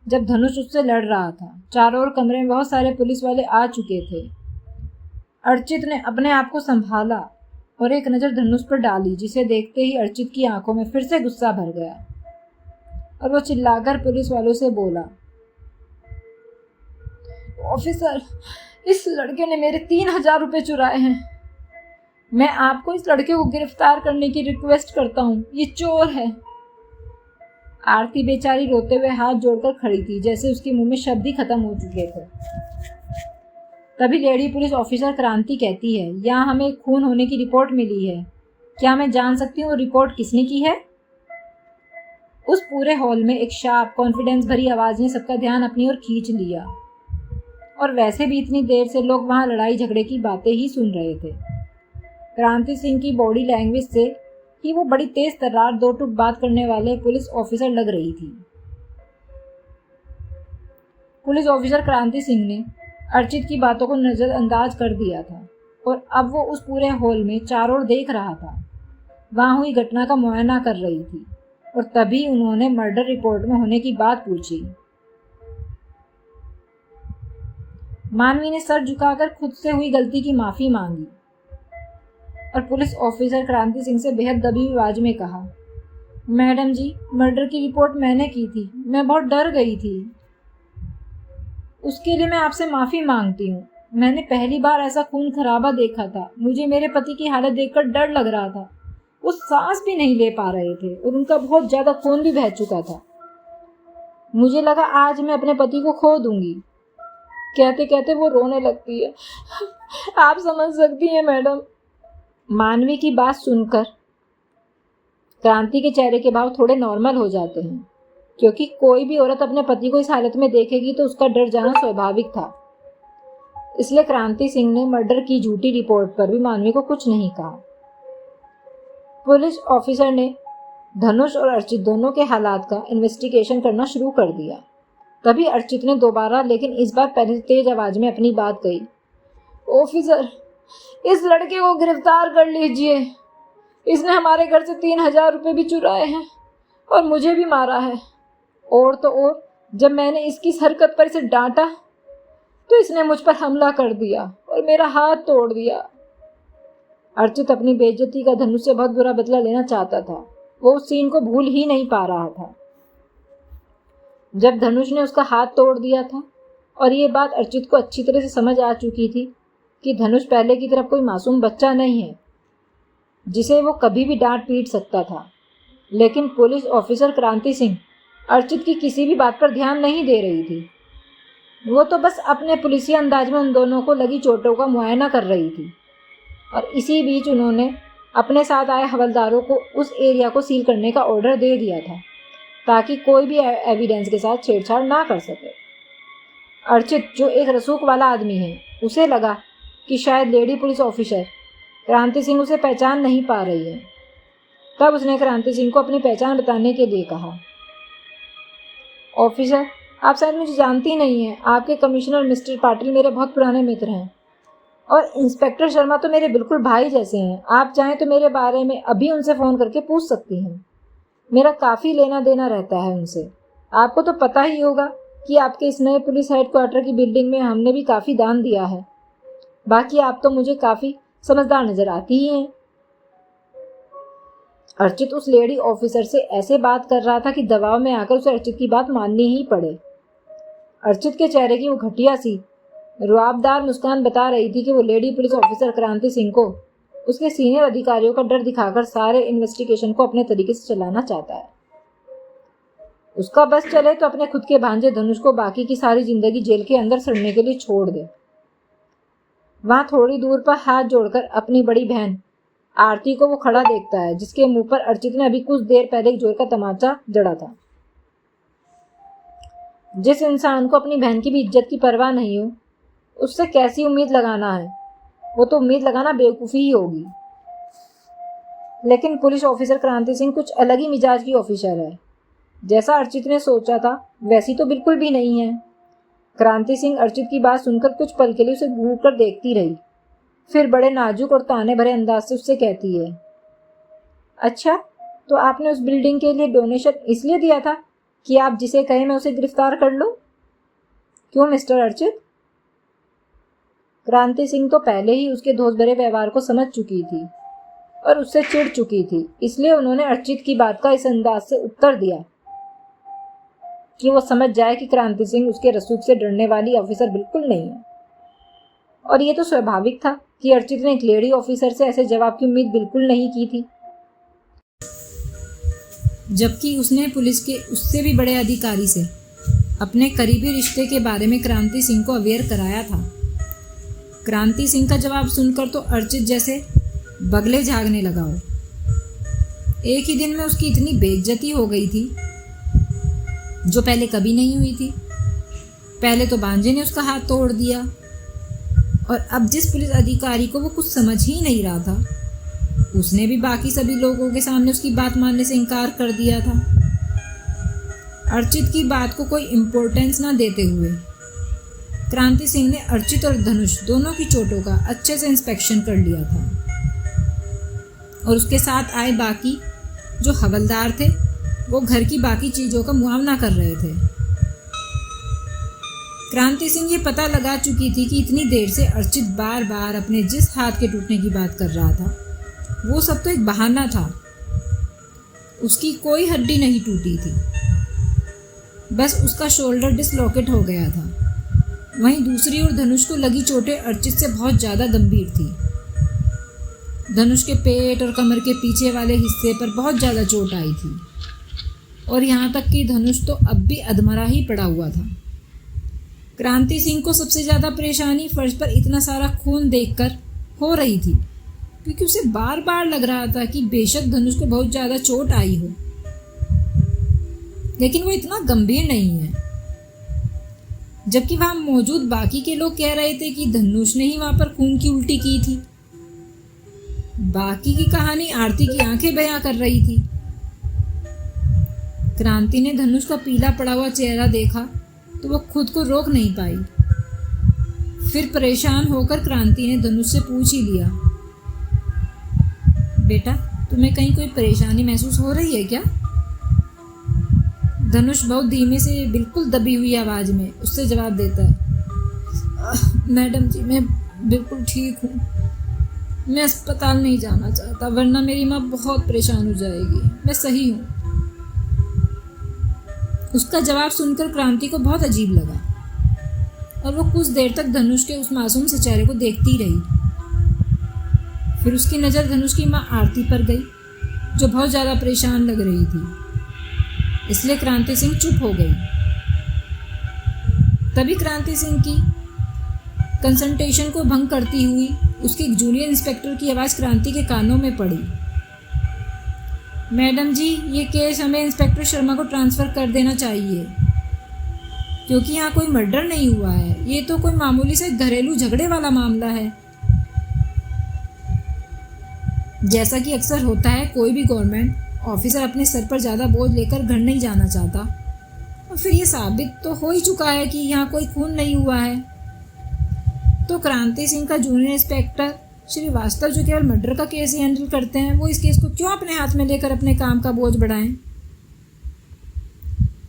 जब धनुष उससे लड़ रहा था। चारों ओर कमरे में बहुत सारे पुलिस वाले आ चुके थे। अर्चित ने अपने आप को संभाला और एक नज़र धनुष पर डाली, जिसे देखते ही अर्चित की आंखों में फिर से गुस्सा भर गया और वो चिल्लाकर पुलिस वालों से बोला, ऑफिसर, इस लड़के ने मेरे 3,000 रुपये चुराए हैं। मैं आपको इस लड़के को गिरफ्तार करने की रिक्वेस्ट करता हूँ। ये चोर है। आरती बेचारी रोते हुए हाथ जोड़कर खड़ी थी, जैसे उसके मुंह में शब्द ही खत्म हो चुके थे। तभी लेडी पुलिस ऑफिसर क्रांति कहती है, यहाँ हमें खून होने की रिपोर्ट मिली है। क्या मैं जान सकती हूँ वो रिपोर्ट किसने की है? उस पूरे हॉल में एक शार्प कॉन्फिडेंस भरी आवाज ने सबका ध्यान अपनी ओर खींच लिया और वैसे भी इतनी देर से लोग वहां लड़ाई झगड़े की बातें ही सुन रहे थे। क्रांति सिंह की बॉडी लैंग्वेज से ही वो बड़ी तेज तर्रार दो टूक बात करने वाले पुलिस ऑफिसर लग रही थी। पुलिस ऑफिसर क्रांति सिंह ने अर्चित की बातों को नजरअंदाज कर दिया था और अब वो उस पूरे हॉल में चारों ओर देख रहा था। वहां हुई घटना का मुआयना कर रही थी और तभी उन्होंने मर्डर रिपोर्ट में होने की बात पूछी। मानवी ने सर झुकाकर खुद से हुई गलती की माफी मांगी और पुलिस ऑफिसर क्रांति सिंह से बेहद दबी हुई आवाज में कहा, मैडम जी, मर्डर की रिपोर्ट मैंने की थी। मैं बहुत डर गई थी। उसके लिए मैं आपसे माफी मांगती हूँ। मैंने पहली बार ऐसा खून खराबा देखा था। मुझे मेरे पति की हालत देखकर डर लग रहा था। वो सांस भी नहीं ले पा रहे थे और उनका बहुत ज्यादा खून भी बह चुका था। मुझे लगा आज मैं अपने पति को खो दूंगी। कहते कहते वो रोने लगती है। आप समझ सकती हैं मैडम। मानवी की बात सुनकर क्रांति के चेहरे के भाव थोड़े नॉर्मल हो जाते हैं, क्योंकि कोई भी औरत अपने पति को इस हालत में देखेगी तो उसका डर जाना स्वाभाविक था। इसलिए क्रांति सिंह ने मर्डर की झूठी रिपोर्ट पर भी मानवी को कुछ नहीं कहा। पुलिस ऑफिसर ने धनुष और अर्चित दोनों के हालात का इन्वेस्टिगेशन करना शुरू कर दिया। तभी अर्चित ने दोबारा, लेकिन इस बार पहले तेज आवाज में अपनी बात कही, ऑफिसर, इस लड़के को गिरफ्तार कर लीजिए। इसने हमारे घर से 3,000 रुपये भी चुराए हैं और मुझे भी मारा है। और तो और जब मैंने इसकी इस हरकत पर इसे डांटा तो इसने मुझ पर हमला कर दिया और मेरा हाथ तोड़ दिया। अर्चित अपनी बेइज्जती का धनुष से बहुत बुरा बदला लेना चाहता था। वो उस सीन को भूल ही नहीं पा रहा था जब धनुष ने उसका हाथ तोड़ दिया था। और ये बात अर्चित को अच्छी तरह से समझ आ चुकी थी कि धनुष पहले की तरफ कोई मासूम बच्चा नहीं है जिसे वो कभी भी डांट पीट सकता था। लेकिन पुलिस ऑफिसर क्रांति सिंह अर्चित की किसी भी बात पर ध्यान नहीं दे रही थी। वो तो बस अपने पुलिसिया अंदाज में उन दोनों को लगी चोटों का मुआयना कर रही थी। और इसी बीच उन्होंने अपने साथ आए हवलदारों को उस एरिया को सील करने का ऑर्डर दे दिया था ताकि कोई भी एविडेंस के साथ छेड़छाड़ ना कर सके। अर्चित जो एक रसूख वाला आदमी है, उसे लगा कि शायद लेडी पुलिस ऑफिसर क्रांति सिंह उसे पहचान नहीं पा रही है। तब उसने क्रांति सिंह को अपनी पहचान बताने के लिए कहा, ऑफिसर, आप शायद मुझे जानती नहीं हैं। आपके कमिश्नर मिस्टर पाटिल मेरे बहुत पुराने मित्र हैं और इंस्पेक्टर शर्मा तो मेरे बिल्कुल भाई जैसे हैं। आप चाहें तो मेरे बारे में अभी उनसे फ़ोन करके पूछ सकती हैं। मेरा काफ़ी लेना देना रहता है उनसे। आपको तो पता ही होगा कि आपके इस नए पुलिस हेडक्वार्टर की बिल्डिंग में हमने भी काफ़ी दान दिया है। बाकी आप तो मुझे काफ़ी समझदार नज़र आती ही हैं। अर्चित उस लेडी ऑफिसर से ऐसे बात कर रहा था कि दबाव में आकर उसे अर्चित की बात माननी ही पड़े। अर्चित के चेहरे की वो घटिया सी रुआबदार मुस्कान बता रही थी कि वो लेडी पुलिस ऑफिसर क्रांति सिंह को उसके सीनियर अधिकारियों का डर दिखाकर सारे इन्वेस्टिगेशन को अपने तरीके से चलाना चाहता है। उसका बस चले तो अपने खुद के भांजे धनुष को बाकी की सारी जिंदगी जेल के अंदर सड़ने के लिए छोड़ दे। वहां थोड़ी दूर पर हाथ जोड़कर अपनी बड़ी बहन आरती को वो खड़ा देखता है, जिसके मुंह पर अर्चित ने अभी कुछ देर पहले एक जोर का तमाचा जड़ा था। जिस इंसान को अपनी बहन की भी इज्जत की परवाह नहीं हो, उससे कैसी उम्मीद लगाना है? वो तो उम्मीद लगाना बेवकूफ़ी ही होगी। लेकिन पुलिस ऑफिसर क्रांति सिंह कुछ अलग ही मिजाज की ऑफिसर है। जैसा अर्चित ने सोचा था वैसी तो बिल्कुल भी नहीं है। क्रांति सिंह अर्चित की बात सुनकर कुछ पल के लिए उसे घूर कर देखती रही, फिर बड़े नाजुक और ताने भरे अंदाज से उससे कहती है, अच्छा, तो आपने उस बिल्डिंग के लिए डोनेशन इसलिए दिया था कि आप जिसे कहे मैं उसे गिरफ्तार कर लूं? क्यों मिस्टर अर्चित? क्रांति सिंह तो पहले ही उसके धोस भरे व्यवहार को समझ चुकी थी और उससे चिढ़ चुकी थी। इसलिए उन्होंने अर्चित की बात का इस अंदाज से उत्तर दिया कि वो समझ जाए कि क्रांति सिंह उसके रसूख से डरने वाली ऑफिसर बिल्कुल नहीं है। और ये तो स्वाभाविक था कि अर्चित ने एक लेडी ऑफिसर से ऐसे जवाब की उम्मीद बिल्कुल नहीं की थी, जबकि उसने पुलिस के उससे भी बड़े अधिकारी से अपने करीबी रिश्ते के बारे में क्रांति सिंह को अवेयर कराया था। क्रांति सिंह का जवाब सुनकर तो अर्चित जैसे बगले झागने लगा हो। एक ही दिन में उसकी इतनी बेइज्जती हो गई थी जो पहले कभी नहीं हुई थी। पहले तो भांजे ने उसका हाथ तोड़ दिया और अब जिस पुलिस अधिकारी को वो कुछ समझ ही नहीं रहा था, उसने भी बाकी सभी लोगों के सामने उसकी बात मानने से इनकार कर दिया था। अर्चित की बात को कोई इम्पोर्टेंस ना देते हुए क्रांति सिंह ने अर्चित और धनुष दोनों की चोटों का अच्छे से इंस्पेक्शन कर लिया था और उसके साथ आए बाकी जो हवलदार थे वो घर की बाकी चीज़ों का मुआवना कर रहे थे। क्रांति सिंह ये पता लगा चुकी थी कि इतनी देर से अर्चित बार बार अपने जिस हाथ के टूटने की बात कर रहा था वो सब तो एक बहाना था। उसकी कोई हड्डी नहीं टूटी थी, बस उसका शोल्डर डिसलोकेट हो गया था। वहीं दूसरी ओर धनुष को लगी चोटें अर्चित से बहुत ज़्यादा गंभीर थी। धनुष के पेट और कमर के पीछे वाले हिस्से पर बहुत ज़्यादा चोट आई थी और यहाँ तक कि धनुष तो अब भी अधमरा ही पड़ा हुआ था। क्रांति सिंह को सबसे ज़्यादा परेशानी फर्श पर इतना सारा खून देखकर हो रही थी, क्योंकि उसे बार बार लग रहा था कि बेशक धनुष को बहुत ज़्यादा चोट आई हो, लेकिन वो इतना गंभीर नहीं है। जबकि वहाँ मौजूद बाकी के लोग कह रहे थे कि धनुष ने ही वहाँ पर खून की उल्टी की थी। बाकी की कहानी आरती की आंखें बयां कर रही थी। क्रांति ने धनुष का पीला पड़ा हुआ चेहरा देखा तो वो खुद को रोक नहीं पाई। फिर परेशान होकर क्रांति ने धनुष से पूछ ही लिया, बेटा तुम्हें कहीं कोई परेशानी महसूस हो रही है क्या? धनुष बहुत धीमे से, बिल्कुल दबी हुई आवाज़ में उससे जवाब देता है, मैडम जी मैं बिल्कुल ठीक हूँ। मैं अस्पताल नहीं जाना चाहता वरना मेरी माँ बहुत परेशान हो जाएगी। मैं सही हूँ। उसका जवाब सुनकर क्रांति को बहुत अजीब लगा और वो कुछ देर तक धनुष के उस मासूम से चेहरे को देखती रही। फिर उसकी नज़र धनुष की माँ आरती पर गई, जो बहुत ज़्यादा परेशान लग रही थी। इसलिए क्रांति सिंह चुप हो गई। तभी क्रांति सिंह की कंसंट्रेशन को भंग करती हुई उसके जूनियर इंस्पेक्टर की आवाज़ क्रांति के कानों में पड़ी, मैडम जी ये केस हमें इंस्पेक्टर शर्मा को ट्रांसफ़र कर देना चाहिए, क्योंकि यहाँ कोई मर्डर नहीं हुआ है। ये तो कोई मामूली से घरेलू झगड़े वाला मामला है। जैसा कि अक्सर होता है, कोई भी गवर्नमेंट ऑफिसर अपने सर पर ज़्यादा बोझ लेकर घर नहीं जाना चाहता, और फिर ये साबित तो हो ही चुका है कि यहाँ कोई खून नहीं हुआ है। तो क्रांति सिंह का जूनियर इंस्पेक्टर श्रीवास्तव, जो केवल मर्डर का केस ही हैंडल करते हैं, वो इस केस को क्यों अपने हाथ में लेकर अपने काम का बोझ बढ़ाएं?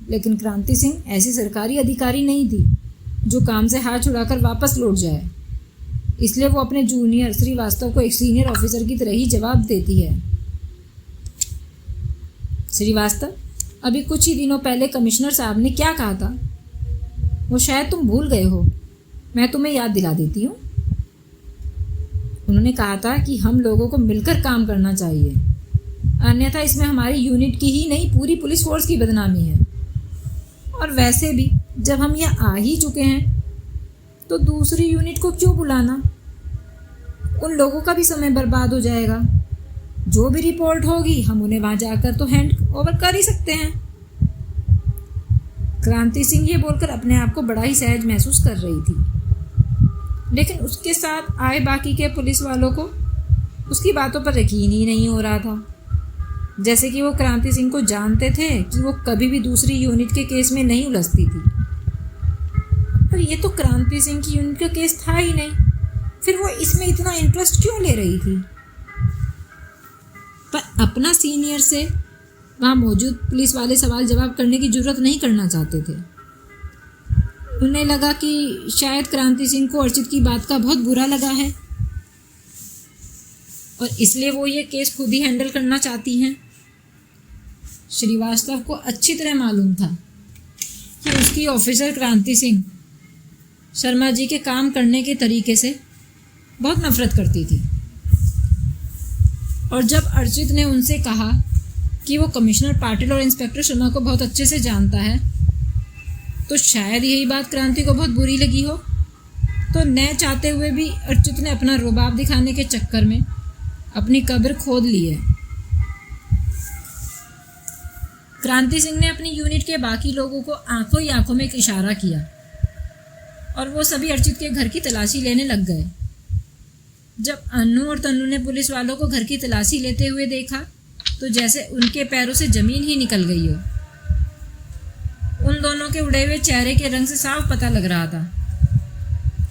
लेकिन क्रांति सिंह ऐसी सरकारी अधिकारी नहीं थी जो काम से हाथ छुड़ाकर वापस लौट जाए। इसलिए वो अपने जूनियर श्रीवास्तव को एक सीनियर ऑफिसर की तरह ही जवाब देती है, श्रीवास्तव अभी कुछ ही दिनों पहले कमिश्नर साहब ने क्या कहा था, वो शायद तुम भूल गए हो। मैं तुम्हें याद दिला देती हूँ। उन्होंने कहा था कि हम लोगों को मिलकर काम करना चाहिए, अन्यथा इसमें हमारी यूनिट की ही नहीं पूरी पुलिस फोर्स की बदनामी है। और वैसे भी जब हम यहाँ आ ही चुके हैं तो दूसरी यूनिट को क्यों बुलाना? उन लोगों का भी समय बर्बाद हो जाएगा। जो भी रिपोर्ट होगी हम उन्हें वहाँ जाकर तो हैंड ओवर कर ही सकते हैं। क्रांति सिंह ये बोलकर अपने आप को बड़ा ही सहज महसूस कर रही थी, लेकिन उसके साथ आए बाकी के पुलिस वालों को उसकी बातों पर यकीन ही नहीं हो रहा था। जैसे कि वो क्रांति सिंह को जानते थे कि वो कभी भी दूसरी यूनिट के केस में नहीं उलझती थी। पर ये तो क्रांति सिंह की यूनिट का केस था ही नहीं, फिर वो इसमें इतना इंटरेस्ट क्यों ले रही थी? पर अपना सीनियर से वहाँ मौजूद पुलिस वाले सवाल जवाब करने की जरूरत नहीं करना चाहते थे। उन्हें लगा कि शायद क्रांति सिंह को अर्चित की बात का बहुत बुरा लगा है और इसलिए वो ये केस खुद ही हैंडल करना चाहती हैं। श्रीवास्तव को अच्छी तरह मालूम था कि उसकी ऑफिसर क्रांति सिंह शर्मा जी के काम करने के तरीके से बहुत नफरत करती थी, और जब अर्चित ने उनसे कहा कि वो कमिश्नर पाटिल और इंस्पेक्टर शर्मा को बहुत अच्छे से जानता है, तो शायद यही बात क्रांति को बहुत बुरी लगी हो। तो न चाहते हुए भी अर्चित ने अपना रुबाब दिखाने के चक्कर में अपनी कब्र खोद ली है। क्रांति सिंह ने अपनी यूनिट के बाकी लोगों को आंखों ही आंखों में एक इशारा किया और वो सभी अर्चित के घर की तलाशी लेने लग गए। जब अन्नू और तन्नू ने पुलिस वालों को घर की तलाशी लेते हुए देखा तो जैसे उनके पैरों से जमीन ही निकल गई हो। उन दोनों के उड़े हुए चेहरे के रंग से साफ पता लग रहा था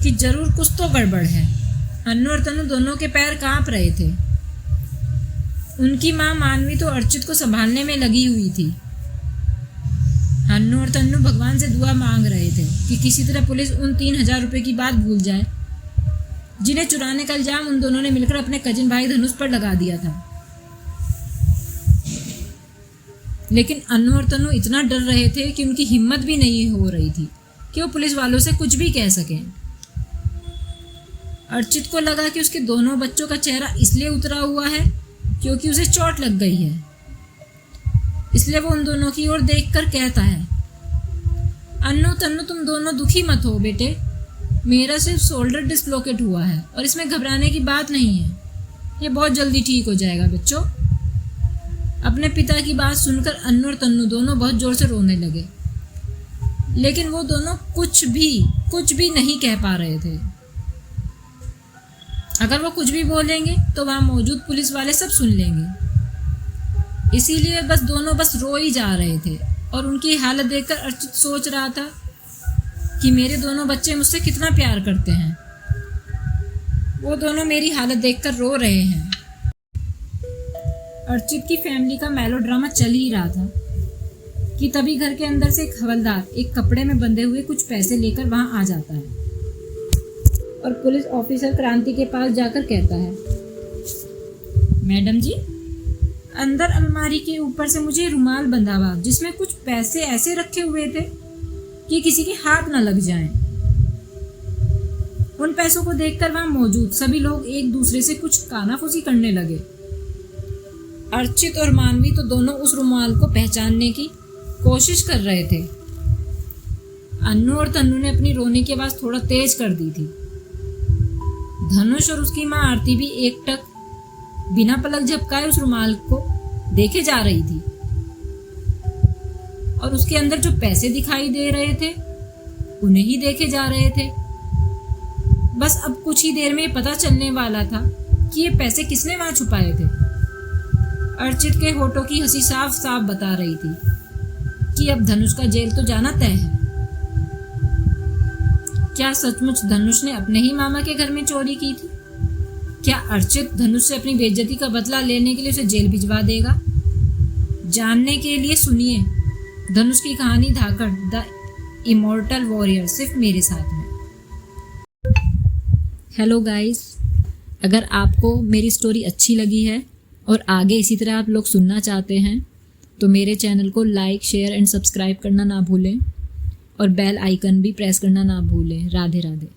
कि जरूर कुछ तो गड़बड़ है। अन्नू और तन्नू दोनों के पैर कांप रहे थे। उनकी माँ मानवी तो अर्चित को संभालने में लगी हुई थी। अन्नू और तन्नू भगवान से दुआ मांग रहे थे कि किसी तरह पुलिस उन 3,000 रुपये की बात भूल जाए जिन्हें चुराने का इल्जाम उन दोनों ने मिलकर अपने कजिन भाई धनुष पर लगा दिया था। लेकिन अन्नू और तन्नू इतना डर रहे थे कि उनकी हिम्मत भी नहीं हो रही थी कि वो पुलिस वालों से कुछ भी कह सकें। अर्चित को लगा कि उसके दोनों बच्चों का चेहरा इसलिए उतरा हुआ है क्योंकि उसे चोट लग गई है। इसलिए वो उन दोनों की ओर देखकर कहता है, अन्नू तन्नू तुम दोनों दुखी मत हो बेटे, मेरा सिर्फ शोल्डर डिस्लोकेट हुआ है और इसमें घबराने की बात नहीं है। ये बहुत जल्दी ठीक हो जाएगा बच्चों। अपने पिता की बात सुनकर अन्नू और तन्नू दोनों बहुत जोर से रोने लगे, लेकिन वो दोनों कुछ भी नहीं कह पा रहे थे। अगर वो कुछ भी बोलेंगे तो वहाँ मौजूद पुलिस वाले सब सुन लेंगे। इसीलिए दोनों बस रो ही जा रहे थे और उनकी हालत देखकर अर्चित सोच रहा था कि मेरे दोनों बच्चे मुझसे कितना प्यार करते हैं। वो दोनों मेरी हालत देखकर रो रहे हैं। अर्चित की फैमिली का मेलोड्रामा चल ही रहा था कि तभी घर के अंदर से एक हवलदार एक कपड़े में बंधे हुए कुछ पैसे लेकर वहां आ जाता है और पुलिस ऑफिसर क्रांति के पास जाकर कहता है, मैडम जी, अंदर अलमारी के ऊपर से मुझे रुमाल बंधा हुआ जिसमें कुछ पैसे ऐसे रखे हुए थे कि किसी के हाथ न लग जाएं। उन पैसों को देखकर वहां मौजूद सभी लोग एक दूसरे से कुछ कानाफूसी करने लगे। अर्चित और मानवी तो दोनों उस रुमाल को पहचानने की कोशिश कर रहे थे। अन्नू और तन्नू ने अपनी रोने की आवाज थोड़ा तेज कर दी थी। धनुष और उसकी माँ आरती भी एकटक बिना पलक झपकाए उस रुमाल को देखे जा रही थी और उसके अंदर जो पैसे दिखाई दे रहे थे उन्हें ही देखे जा रहे थे। बस अब कुछ ही देर में पता चलने वाला था कि ये पैसे किसने वहां छुपाए थे। अर्चित के होठों की हंसी साफ साफ बता रही थी कि अब धनुष का जेल तो जाना तय है। क्या सचमुच धनुष ने अपने ही मामा के घर में चोरी की थी? क्या अर्चित धनुष से अपनी बेइज्जती का बदला लेने के लिए उसे जेल भिजवा देगा? जानने के लिए सुनिए धनुष की कहानी धाकड़ द इमॉर्टल वॉरियर सिर्फ मेरे साथ में। हेलो गाइस, अगर आपको मेरी स्टोरी अच्छी लगी है और आगे इसी तरह आप लोग सुनना चाहते हैं तो मेरे चैनल को लाइक, शेयर एंड सब्सक्राइब करना ना भूलें और बेल आइकन भी प्रेस करना ना भूलें। राधे राधे।